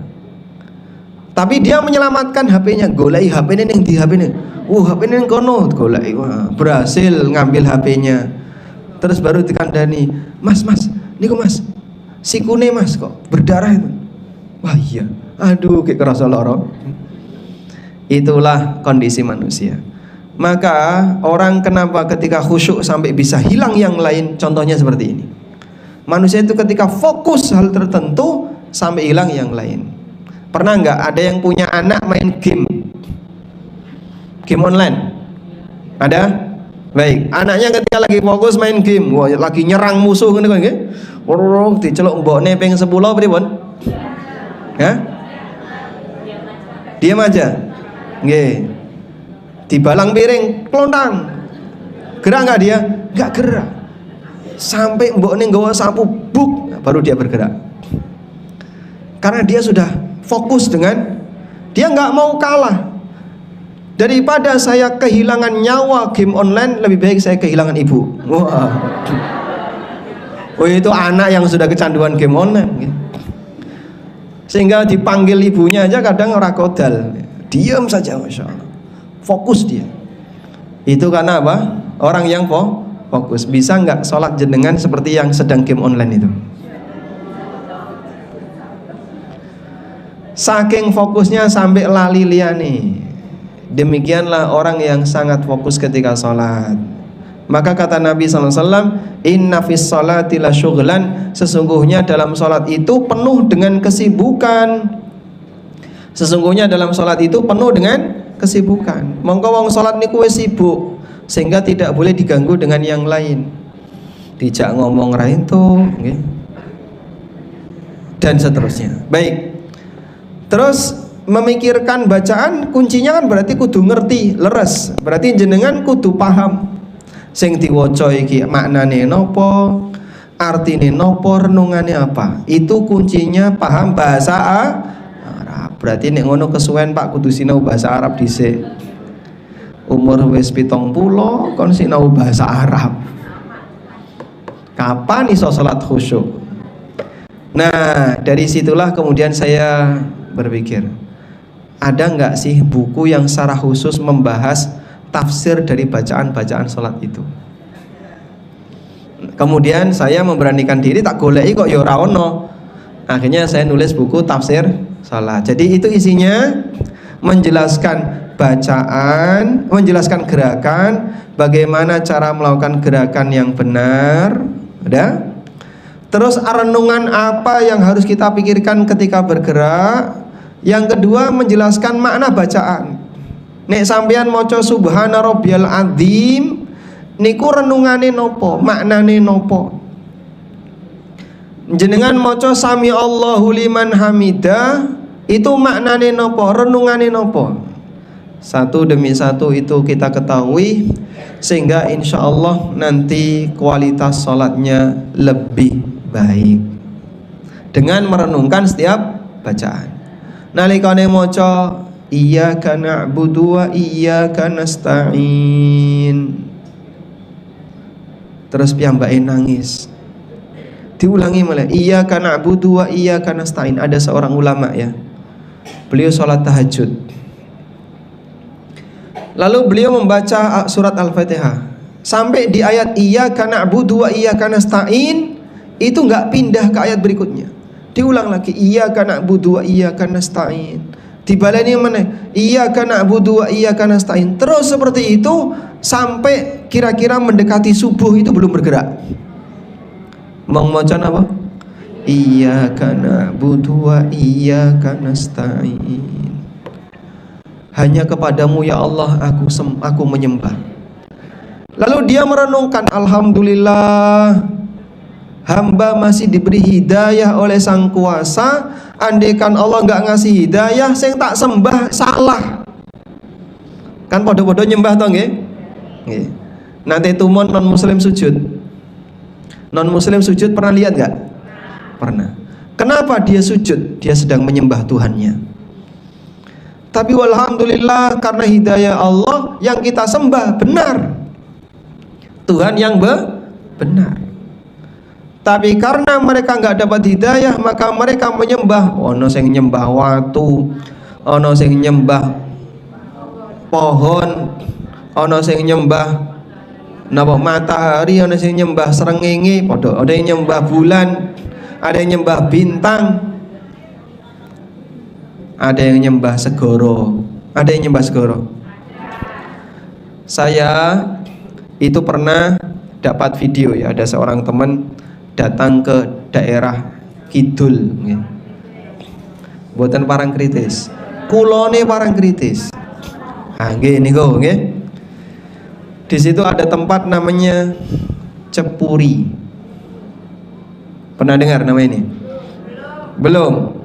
Tapi dia menyelamatkan HP-nya, golai HP-nya yang di HP-nya. HP-nya yang kono, golai, berhasil ngambil HP-nya. Terus baru dikandani, mas, niku mas, sikune mas kok berdarah itu. Wah iya, aduh kayak kerasa loro. Itulah kondisi manusia. Maka orang kenapa ketika khusyuk sampai bisa hilang yang lain? Contohnya seperti ini. Manusia itu ketika fokus hal tertentu sampai hilang yang lain. Pernah nggak ada yang punya anak main game online? Ada? Baik, anaknya ketika lagi fokus main game, lagi nyerang musuh kan nggih? Diceluk mbokne ping 10 pripun? Ya? Diam aja. Nggih. Dibalang piring, klontang. Gerak nggak dia? Nggak gerak. Sampai mbokne nggawa sapu, buk, baru dia bergerak. Karena dia sudah fokus dengan, dia nggak mau kalah. Daripada saya kehilangan nyawa game online, lebih baik saya kehilangan ibu. Wah. Oh itu anak yang sudah kecanduan game online. Sehingga dipanggil ibunya aja kadang ora kodal. Diam saja, masya Allah. Fokus dia. Itu karena apa? Orang yang fokus. Bisa nggak sholat jenengan seperti yang sedang game online itu? Saking fokusnya sampai lali liyane. Demikianlah orang yang sangat fokus ketika sholat. Maka kata Nabi SAW, inna fis sholati la syughlan, sesungguhnya dalam sholat itu penuh dengan kesibukan. Sesungguhnya dalam sholat itu penuh dengan kesibukan. Mongko wong sholat niku wis sibuk, sehingga tidak boleh diganggu dengan yang lain. Dijak ngomong ra entuk, nggih. Dan seterusnya. Baik. Terus memikirkan bacaan, kuncinya kan berarti kudu ngerti, leres. Berarti jenengan kudu paham sing diwaca iki maknane napa, artine napa, renungane apa. Itu kuncinya paham bahasa Arab. Berarti nek ngono kesuwen Pak kudu sinau bahasa Arab dhisik. Umur wis 70 kon sinau bahasa Arab. Kapan iso salat khusyuk? Nah, dari situlah kemudian saya berpikir, ada nggak sih buku yang secara khusus membahas tafsir dari bacaan-bacaan sholat itu? Kemudian saya memberanikan diri, tak goleki kok ya ora ono. Akhirnya saya nulis buku tafsir sholat. Jadi itu isinya menjelaskan bacaan, menjelaskan gerakan, bagaimana cara melakukan gerakan yang benar, ada. Terus renungan apa yang harus kita pikirkan ketika bergerak. Yang kedua menjelaskan makna bacaan. Nek sampeyan maca subhana rabbiyal azim niku renungane nopo, maknane nopo. Jenengan maca sami Allahu liman hamidah itu maknane nopo, renungane nopo. Satu demi satu itu kita ketahui, sehingga insya Allah nanti kualitas sholatnya lebih baik dengan merenungkan setiap bacaan. Nalikane maca iyyaka na'budu wa iyyaka nasta'in, terus piyambake nangis, diulangi malah iyyaka na'budu wa iyyaka nasta'in. Ada seorang ulama ya, beliau sholat tahajud. Lalu beliau membaca surat Al-Fatihah sampai di ayat iyyaka na'budu wa iyyaka nasta'in, itu nggak pindah ke ayat berikutnya. Diulang lagi iyyaka na'budu wa iyyaka nasta'in. Dibaleni mana? Iyyaka na'budu wa iyyaka nasta'in. Terus seperti itu sampai kira-kira mendekati subuh itu belum bergerak. Mau macan apa? Iyyaka na'budu wa iyyaka nasta'in. Hanya kepadamu ya Allah aku menyembah. Lalu dia merenungkan, alhamdulillah hamba masih diberi hidayah oleh Sang Kuasa. Andaikan Allah nggak ngasih hidayah, saya tak sembah salah. Kan podo-podo nyembah toh nggih? Nggih. Nanti tumon non muslim sujud. Non muslim sujud pernah lihat nggak? Pernah. Kenapa dia sujud? Dia sedang menyembah Tuhannya. Tapi walhamdulillah karena hidayah Allah yang kita sembah benar. Tuhan yang benar. Tapi karena mereka nggak dapat hidayah, maka mereka menyembah ono sing nyembah watu, ono sing nyembah pohon, ono sing nyembah napa matahari, ono sing nyembah srengenge, padha ada yang nyembah bulan, ada yang nyembah bintang, ada yang nyembah segoro, ada yang nyembah segoro. Saya itu pernah dapat video ya, ada seorang teman datang ke daerah kidul, buatan parang kritis, kulone parang kritis. Ah, gini kok, di situ ada tempat namanya Cepuri. Pernah dengar nama ini? Belum.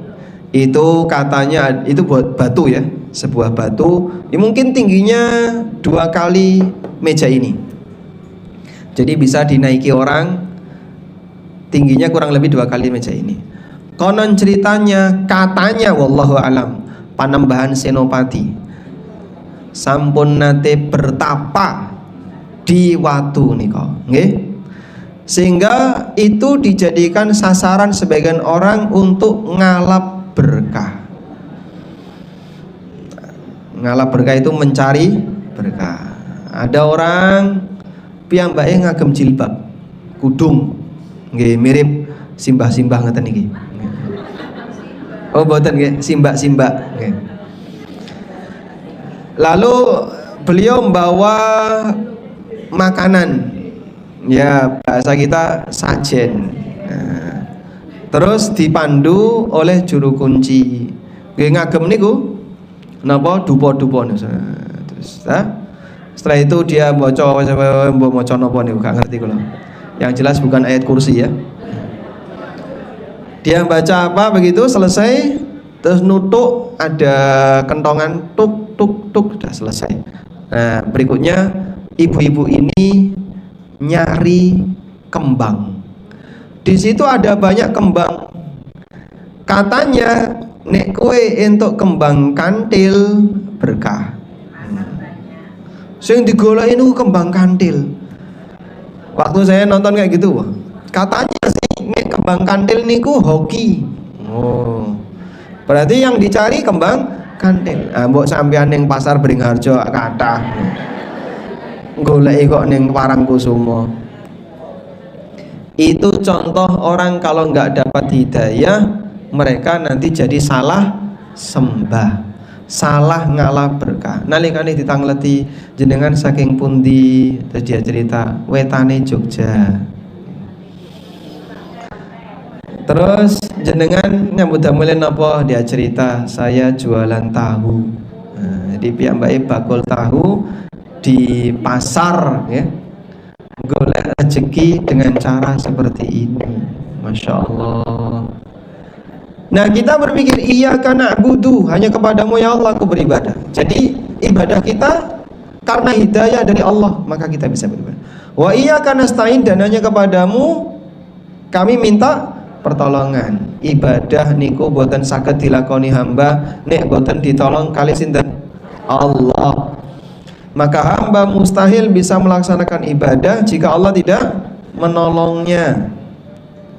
Itu katanya itu buat batu ya, sebuah batu. Ya mungkin tingginya 2 kali meja ini. Jadi bisa dinaiki orang, tingginya kurang lebih 2 kali meja ini. Konon ceritanya, katanya wallahu alam, Panembahan Senopati sampun nate bertapa di watu nika, nggih. Sehingga itu dijadikan sasaran sebagian orang untuk ngalap berkah. Ngalap berkah itu mencari berkah. Ada orang piyambake ngagem jilbab, kudung, nggih mirip simbah-simbah ngeten iki. Oh mboten nggih, simbah-simbah nggih. Lalu beliau membawa makanan, ya bahasa kita sajen. Nah, terus dipandu oleh juru kunci. Nggih ngagem niku napa dupa-dupa niku. Terus setelah itu dia maca napa niku gak ngerti kula. Yang jelas bukan ayat kursi ya. Dia baca apa begitu selesai, terus nutuk ada kentongan tuk tuk tuk, sudah selesai. Nah berikutnya ibu-ibu ini nyari kembang. Di situ ada banyak kembang. Katanya nek kowe entuk kembang kantil berkah. Sing digoleki niku kembang kantil. Waktu saya nonton kayak gitu, katanya sih nek kembang kantil niku hoki. Oh. Berarti yang dicari kembang kantil. Ah mbok sampean ning pasar Beringharjo kathah. Goleki kok ning Parangkusumo. Itu contoh orang kalau nggak dapat hidayah, mereka nanti jadi salah sembah, salah ngalah berkah. Nalikane ditangleti jenengan saking pundi, terus dia cerita wetane Jogja. Terus jenengan nyambut damel napa? Dia cerita saya jualan tahu. Nah, jadi piyambake bakul tahu di pasar ya. Golek rezeki dengan cara seperti ini. Masya Allah. Nah kita berpikir iyyaka na'budu, hanya kepadamu ya Allah aku beribadah. Jadi ibadah kita karena hidayah dari Allah, maka kita bisa beribadah. Wa iyyaka nasta'in, dan hanya kepadamu kami minta pertolongan. Ibadah niku boten saged dilakoni hamba nek boten ditolong kali sinten? Allah. Maka hamba mustahil bisa melaksanakan ibadah jika Allah tidak menolongnya.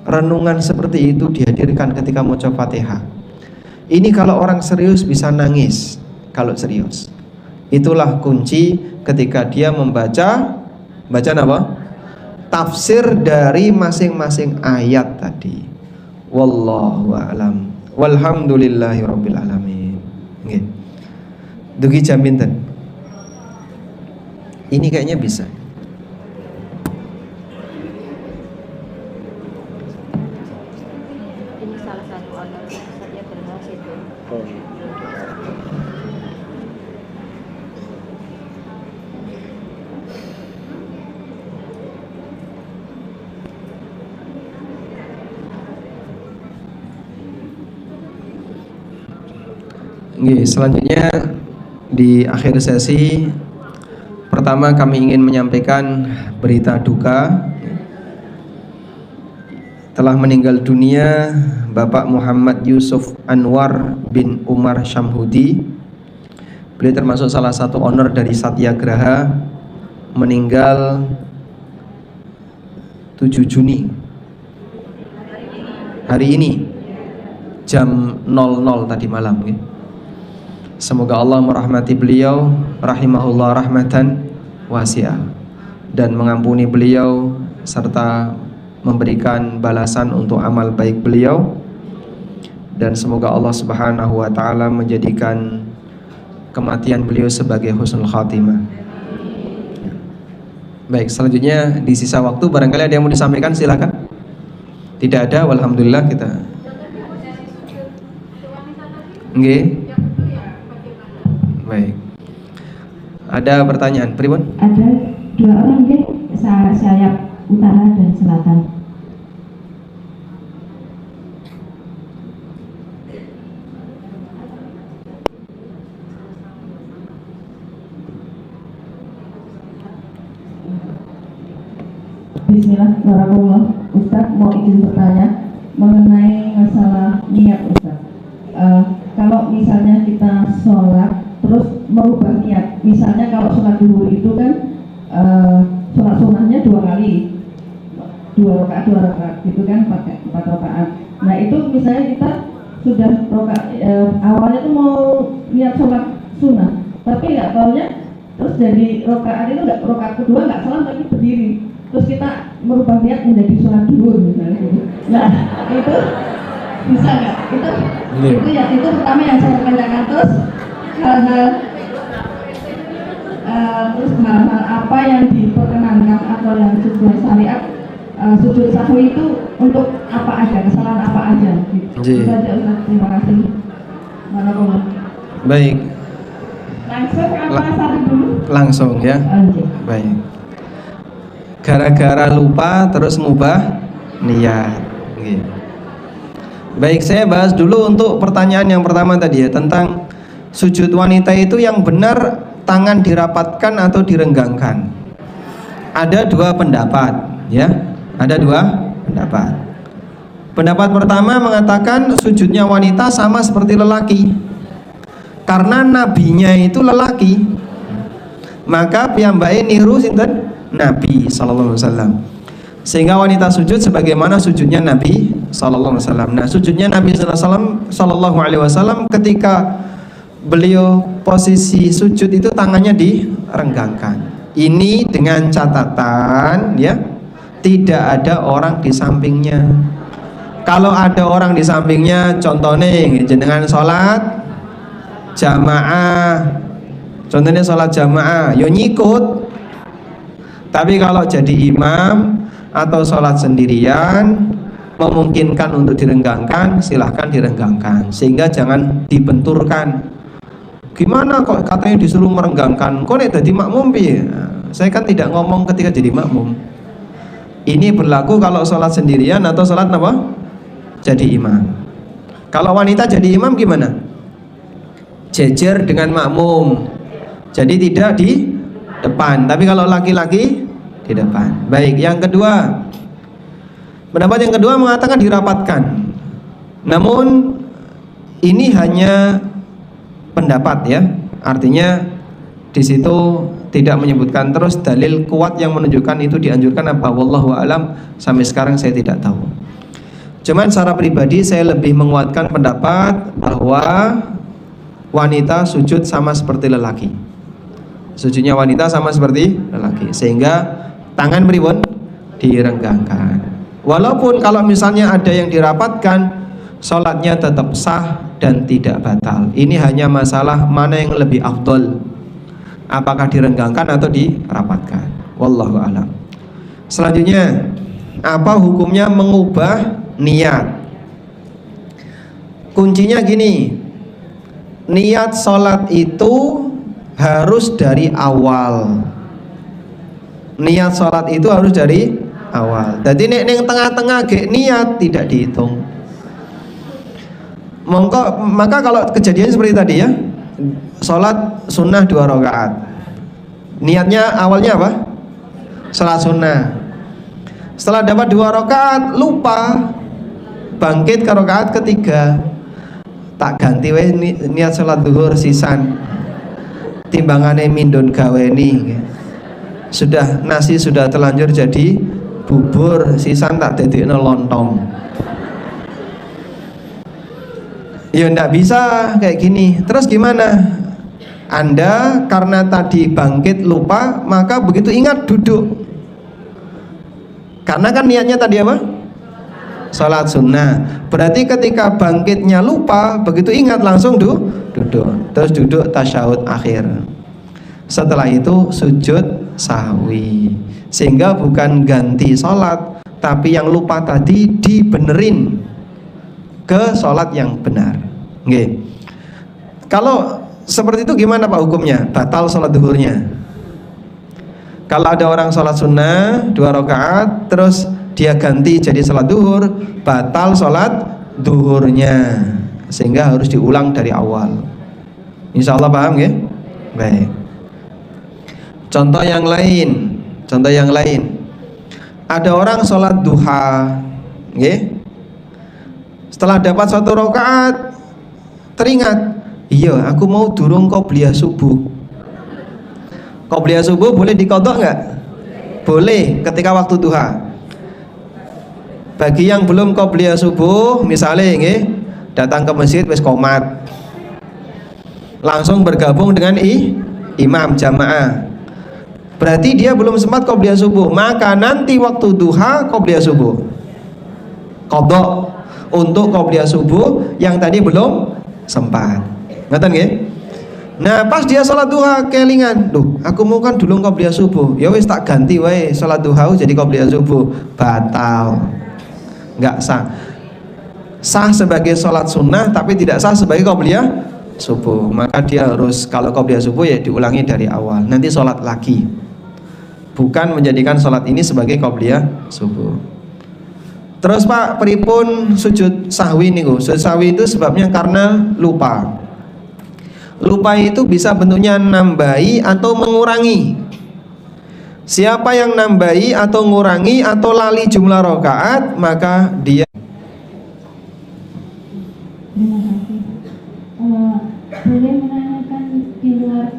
Renungan seperti itu dihadirkan ketika maca Fatihah. Ini kalau orang serius bisa nangis, kalau serius. Itulah kunci ketika dia membaca apa? Tafsir dari masing-masing ayat tadi. Wallahu a'lam. Walhamdulillahirabbil alamin. Nggih. Dugi jam pinten? Ini kayaknya bisa. Ini salah satu honor saja berhasil. Nggih, selanjutnya di akhir sesi pertama kami ingin menyampaikan berita duka. Telah meninggal dunia Bapak Muhammad Yusuf Anwar bin Umar Syamhudi. Beliau termasuk salah satu owner dari Satyagraha, meninggal 7 Juni hari ini jam 00 tadi malam ya. Semoga Allah merahmati beliau rahimahullah rahmatan wasi'ah dan mengampuni beliau serta memberikan balasan untuk amal baik beliau, dan semoga Allah Subhanahu wa taala menjadikan kematian beliau sebagai husnul khatimah. Baik, selanjutnya di sisa waktu barangkali ada yang mau disampaikan, silakan. Tidak ada, walhamdulillah kita. Nggih. Baik. Ada pertanyaan, pripun? Ada 2 orang nggih, sayap utara dan selatan. Bismillahirrahmanirrahim. Ustaz mau izin bertanya mengenai masalah niat Ustaz. Kalau misalnya kita sholat terus merubah niat, misalnya kalau sholat duhur itu kan sholat sunnahnya 2 kali, 2 rakaat gitu kan, 4 rakaat. Nah itu misalnya kita sudah awalnya tuh mau niat sholat sunnah, tapi nggak taunya terus jadi rakaat itu rakaat kedua nggak salam tapi berdiri, terus kita merubah niat menjadi sholat duhur misalnya gitu. Nah itu bisa nggak? Itu pertama yang saya tanyakan. Terus hal-hal apa yang diperkenankan atau yang sesuai syariat, sujud sahwi itu untuk apa aja, kesalahan apa aja gitu. Terima kasih. Barakallah. Baik. Langsung apa satu dulu? Langsung ya. Baik. Gara-gara lupa terus ngubah niat. Baik, saya bahas dulu untuk pertanyaan yang pertama tadi ya, tentang sujud wanita itu yang benar tangan dirapatkan atau direnggangkan. Ada 2 pendapat ya. Ada 2 pendapat. Pendapat pertama mengatakan sujudnya wanita sama seperti lelaki. Karena nabinya itu lelaki, maka piyambake niru sinten? Nabi sallallahu alaihi wasallam. Sehingga wanita sujud sebagaimana sujudnya Nabi sallallahu alaihi wasallam. Nah, sujudnya Nabi sallallahu alaihi wasallam ketika beliau posisi sujud itu tangannya direnggangkan. Ini dengan catatan ya, tidak ada orang di sampingnya. Kalau ada orang di sampingnya, contohnya jenengan sholat jamaah, contohnya sholat jamaah, yo nyikut. Tapi kalau jadi imam atau sholat sendirian memungkinkan untuk direnggangkan, silahkan direnggangkan, sehingga jangan dibenturkan. Gimana kok katanya disuruh merenggangkan, kok nek jadi makmum piye? Saya kan tidak ngomong ketika jadi makmum. Ini berlaku kalau sholat sendirian atau sholat apa? Jadi imam. Kalau wanita jadi imam gimana? Jejer dengan makmum, jadi tidak di depan. Tapi kalau laki-laki di depan. Baik, yang kedua, pendapat yang kedua mengatakan dirapatkan. Namun ini hanya pendapat ya, artinya di situ tidak menyebutkan terus dalil kuat yang menunjukkan itu dianjurkan apa. Wallahu a'lam, sampai sekarang saya tidak tahu. Cuman secara pribadi saya lebih menguatkan pendapat bahwa wanita sujud sama seperti lelaki. Sujudnya wanita sama seperti lelaki, sehingga tangan pripun direnggangkan. Walaupun kalau misalnya ada yang dirapatkan, sholatnya tetap sah dan tidak batal. Ini hanya masalah mana yang lebih afdol, apakah direnggangkan atau dirapatkan. Wallahu a'lam. Selanjutnya, apa hukumnya mengubah niat? Kuncinya gini, niat sholat itu harus dari awal. Niat sholat itu harus dari awal. Jadi nek tengah-tengah ge niat tidak dihitung. Maka kalau kejadian seperti tadi ya, sholat sunnah 2 rakaat. Niatnya awalnya apa? Sholat sunnah. Setelah dapat 2 rakaat lupa, bangkit ke rakaat ketiga. Tak ganti weh niat sholat duhur sisan, timbangane mindon gaweni. Sudah nasi sudah terlanjur jadi bubur, sisan tak dadekno lontong. Ya ndak bisa kayak gini. Terus gimana? Anda karena tadi bangkit lupa, maka begitu ingat duduk. Karena kan niatnya tadi apa? Salat sunnah. Berarti ketika bangkitnya lupa, begitu ingat langsung duduk. Terus duduk tasyahud akhir. Setelah itu sujud sahwi. Sehingga bukan ganti salat, tapi yang lupa tadi dibenerin ke salat yang benar. Nggih. Kalau seperti itu gimana Pak hukumnya? Batal salat duhurnya. Kalau ada orang salat sunnah 2 rakaat terus dia ganti jadi salat duhur, batal salat duhurnya, sehingga harus diulang dari awal. Insya Allah paham ya? Baik. Contoh yang lain. Ada orang salat duha, ya? Setelah dapat 1 rakaat teringat, iya aku mau durung qobliyah subuh. Qobliyah subuh boleh diqodho nggak? Boleh ketika waktu duha. Bagi yang belum qobliyah subuh, misalnya nggih, datang ke masjid wis qomat, langsung bergabung dengan imam jamaah, berarti dia belum sempat qobliyah subuh, maka nanti waktu duha qobliyah subuh, qodho untuk qobliyah subuh yang tadi belum sempat. Ngoten nggih? Nah pas dia salat duha kelingan, duh aku mau kan dulu qobliyah subuh, ya wis tak ganti wae salat duha jadi qobliyah subuh, batal. Enggak sah. Sah sebagai sholat sunnah tapi tidak sah sebagai qobliyah subuh. Maka dia harus, kalau qobliyah subuh ya diulangi dari awal, nanti sholat lagi, bukan menjadikan sholat ini sebagai qobliyah subuh. Terus Pak, pripun sujud sahwi niku? Sujud sahwi itu sebabnya karena lupa. Lupa itu bisa bentuknya nambahi atau mengurangi. Siapa yang nambahi atau ngurangi atau lali jumlah rakaat, maka dia. Terima kasih. Boleh menanyakan di luar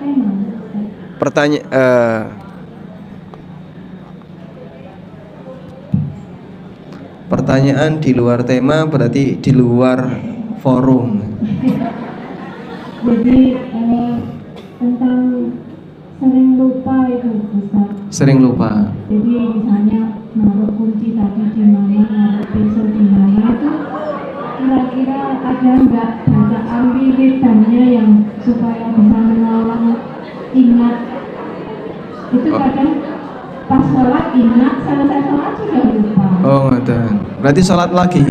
tema? Pertanyaan di luar tema berarti di luar forum. Jadi tentang sering lupa itu Ustaz. Sering lupa. Jadi misalnya naruh kunci tadi di mana, naruh pisau di mana, itu kira-kira ada nggak bacaan wiridannya yang supaya bisa menolong ingat? Itu kadang pas sholat ingat, selesai sholat sudah lupa. Oh ngoten. Berarti sholat lagi.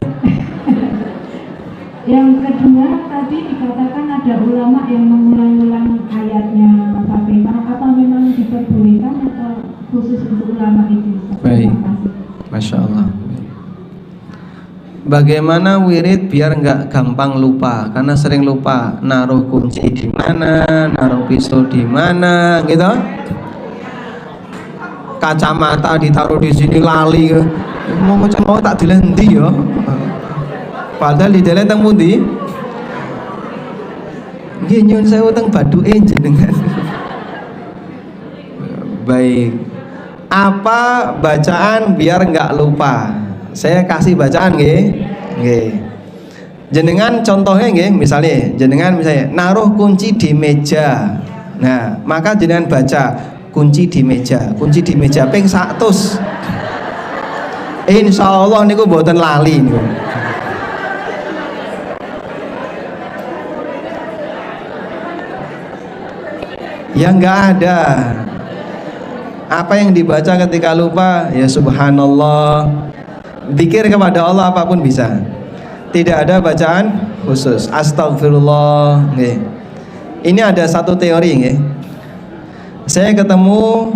Yang kedua tadi dikatakan ada ulama yang mengulang-ulang ayatnya Al-Fatihah, apa memang diperbolehkan atau khusus untuk ulama itu? Baik, Masya Allah. Bagaimana wirid biar nggak gampang lupa? Karena sering lupa naruh kunci di mana, naruh pisau di mana, gitu. Kacamata ditaruh di sini lali, mau tak dilendi ya. Padahal di dalam teng pundi? Nggih nyuwun sewu teng baduke jenengan. Baik. Apa bacaan biar enggak lupa? Saya kasih bacaan nggih. Nggih. Jenengan contohnya nggih, misalnya naruh kunci di meja. Nah, maka jenengan baca kunci di meja ping 100. Insyaallah niku mboten lali niku. Ya enggak ada. Apa yang dibaca ketika lupa? Ya subhanallah. Zikir kepada Allah apapun bisa. Tidak ada bacaan khusus. Astagfirullah. Nggih. Ini ada satu teori nggih. Saya ketemu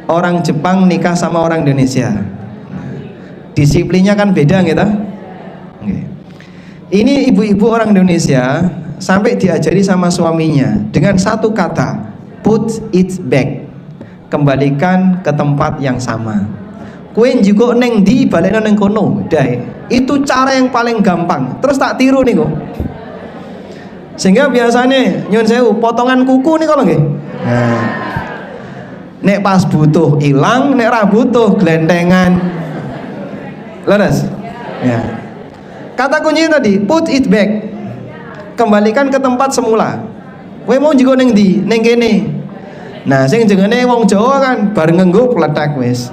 orang Jepang nikah sama orang Indonesia. Disiplinnya kan beda gitu. Nggih. Ini ibu-ibu orang Indonesia sampai diajari sama suaminya dengan satu kata, put it back, kembalikan ke tempat yang sama. Kue njiko neng di balekno neng kono, dah. Itu cara yang paling gampang. Terus tak tiru nih kok. Sehingga biasanya nyun sewu potongan kuku nih kalau nggih. Nah, nek pas butuh hilang, nek ra butuh glentengan. Leres? Ya. Kata kuncinya tadi, put it back, kembalikan ke tempat semula. Kowe mau njiko neng di, neng kene. Nah, sing jenenge wong Jawa kan bar ngenggo pletek wis.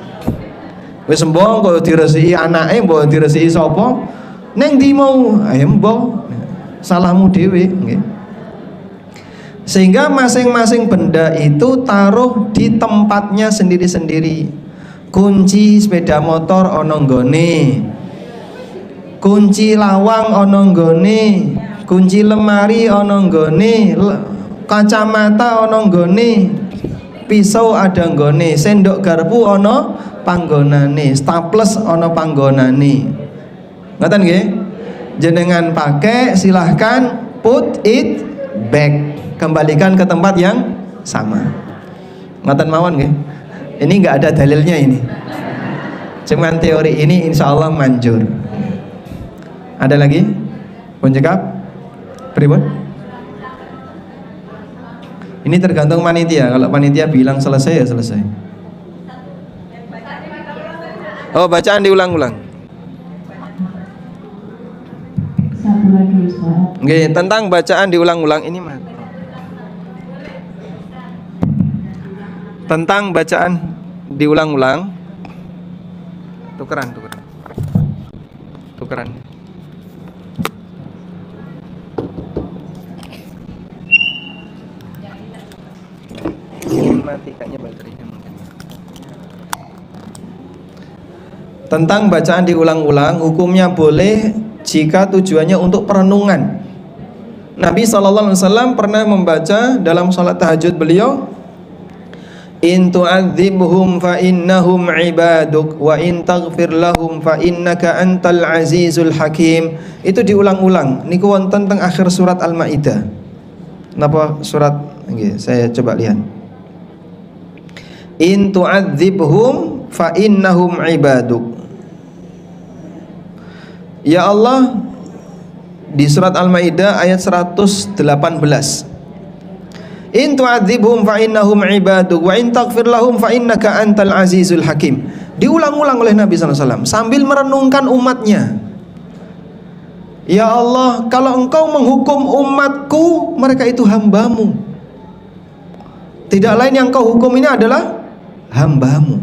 Wis mbong kok diresiki anake, mbok diresiki sapa? Neng ndi mau? Ayo mbong. Salahmu dhewe nggih. Sehingga masing-masing benda itu taruh di tempatnya sendiri-sendiri. Kunci sepeda motor ana nggone. Kunci lawang ana nggone, kunci lemari ana nggone, kacamata ana nggone, pisau ada nggone, sendok garpu ana panggonane, staples ana panggonane. Ngoten nggih? Jenengan pakai silahkan put it back, kembalikan ke tempat yang sama. Ngoten mawon nggih. Ini enggak ada dalilnya ini. Cuman teori ini insya Allah manjur. Ada lagi? Pun cekap? Pripun? Ini tergantung panitia. Kalau panitia bilang selesai ya selesai. Oh, bacaan diulang-ulang. Satu lagi Ustaz. Oke, tentang bacaan diulang-ulang ini mah. Tentang bacaan diulang-ulang. Tukeran. Mati kayaknya baterainya mungkin. Tentang bacaan diulang-ulang, hukumnya boleh jika tujuannya untuk perenungan. Nabi SAW pernah membaca dalam salat tahajud beliau, in tu'adzibhum fa innahum ibaduk wa in taghfir lahum fa innaka antal azizul hakim. Itu diulang-ulang niku wonten teng akhir surat Al-Maidah. Napa surat nggih saya coba lihat. In tu'adzibhum fa innahum ibaduk. Ya Allah, di surat Al-Maidah ayat 118. In tu'adzibhum fa innahum ibaduk wa in taghfir lahum fa innaka antal azizul hakim. Diulang-ulang oleh Nabi SAW sambil merenungkan umatnya. Ya Allah, kalau engkau menghukum umatku, mereka itu hambamu. Tidak lain yang kau hukum ini adalah hambamu.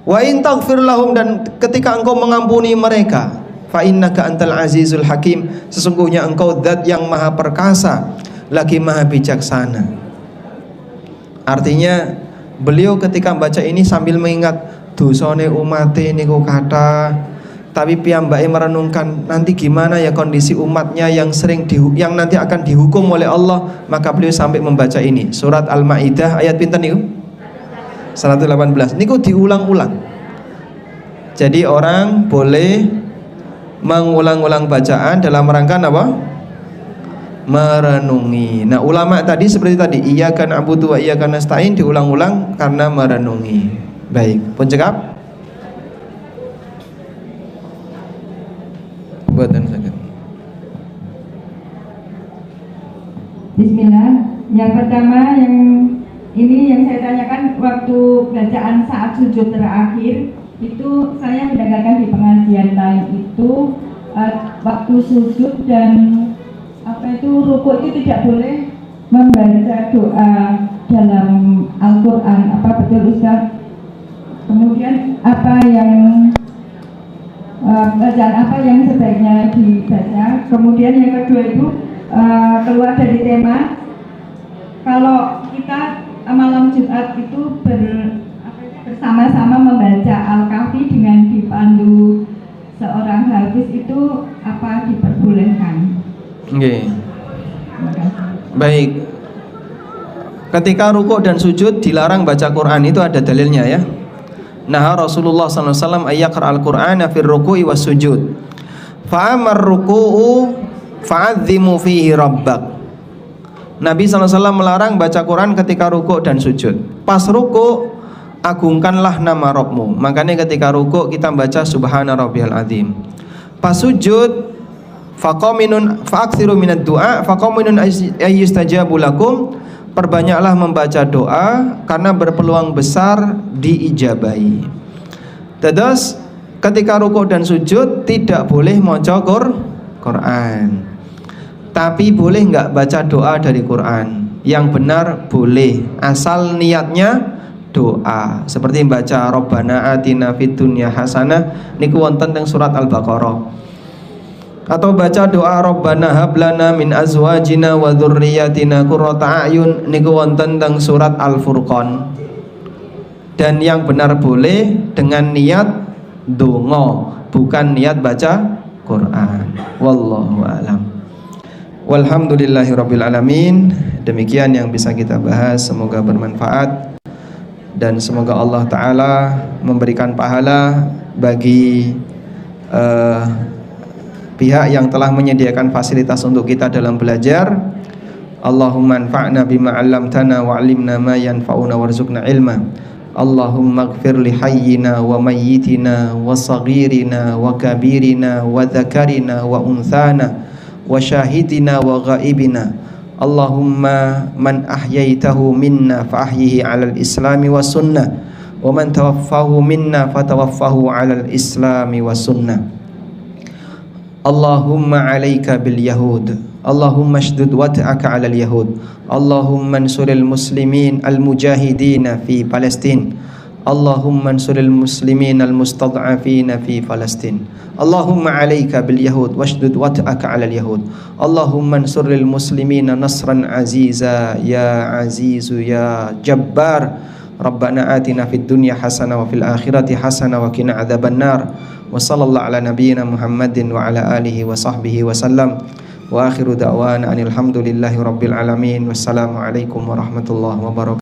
Wa in taghfir lahum, dan ketika engkau mengampuni mereka, fa innaka antal azizul hakim, sesungguhnya engkau zat yang maha perkasa lagi maha bijaksana. Artinya beliau ketika baca ini sambil mengingat dosane umate niku kata, tapi piyambake merenungkan nanti gimana ya kondisi umatnya yang yang nanti akan dihukum oleh Allah, maka beliau sampai membaca ini surat Al-Maidah ayat pinten niku 118 niku diulang-ulang. Jadi orang boleh mengulang-ulang bacaan dalam rangka apa? Merenungi. Nah, ulama tadi seperti tadi, iyyaka na'budu wa iyyaka nasta'in diulang-ulang karena merenungi. Baik, pun cekap. Buatan sakit. Bismillah. Yang pertama yang saya tanyakan waktu bacaan saat sujud terakhir itu saya mendengarkan di pengajian lain itu waktu sujud dan ruku itu tidak boleh membaca doa dalam Al-Quran, apa betul Ustaz? Kemudian apa yang bacaan apa yang sebaiknya dibaca? Kemudian yang kedua itu keluar dari tema, kalau kita malam Jumat itu bersama-sama membaca Al-Kahfi dengan dipandu seorang hafiz, itu apa diperbolehkan? Oke. Baik. Ketika rukuk dan sujud dilarang baca Quran, itu ada dalilnya ya. Nah, Rasulullah SAW ayyaqra al-Qur'ana fir ruku'i was sujud. Fa'amar ruku'u fa'adzimu fihi rabbak. Nabi SAW melarang baca Quran ketika rukuk dan sujud. Pas rukuk, agungkanlah nama Rabbmu. Makanya ketika rukuk kita baca subhana rabbiyal azim. Pas sujud, faqaminun fa'aksiru minad du'a faqaminun ayyistajabu lakum. Perbanyaklah membaca doa karena berpeluang besar diijabahi. Terus ketika rukuk dan sujud tidak boleh maca Quran, tapi boleh nggak baca doa dari Quran. Yang benar boleh, asal niatnya doa. Seperti baca Rabbana atina fid dunya hasanah niku wonten teng surat Al-Baqarah. Atau baca doa Rabbana hablana min azwajina wa dzurriyyatina qurrata a'yun niku wonten teng surat Al-Furqan. Dan yang benar boleh dengan niat donga, bukan niat baca Quran. Wallahu a'lam. Walhamdulillahirabbil alamin. Demikian yang bisa kita bahas, semoga bermanfaat dan semoga Allah taala memberikan pahala bagi pihak yang telah menyediakan fasilitas untuk kita dalam belajar. Allahumma anfa'na bima 'allamtana wa 'allimna ma yanfa'una warzuqna ilma. Allahumma ighfir li hayyina wa mayyitina wa saghirina wa kabirina wa dzakarina wa unthana wa syahidina wa ghaibina. Allahumma man ahyaitahu minna fa ahyihi 'alal islami was sunnah wa man tawaffahu minna fatawaffahu 'alal islami was sunnah. Allahumma alaika bil yahud, Allahumma shdud wat'aka 'alal yahud, Allahumma ansuril muslimin al mujahidin fi Palestin, Allahumma ansuril muslimin al mustad'afin fi Palestin. Allahumma alaika bil yahud washdud wat'aka 'alal yahud, Allahumma ansuril muslimin nasran aziza ya azizu ya jabbar. Rabbana atina fid dunya hasanah wa fil akhirati hasanah wa qina adzabannar. Wa sallallahu ala nabiyyina Muhammadin wa ala alihi wa sahbihi wa sallam. Wa akhiru da'wana alhamdulillahi rabbil alamin. Wassalamu alaikum warahmatullahi wabarakatuh.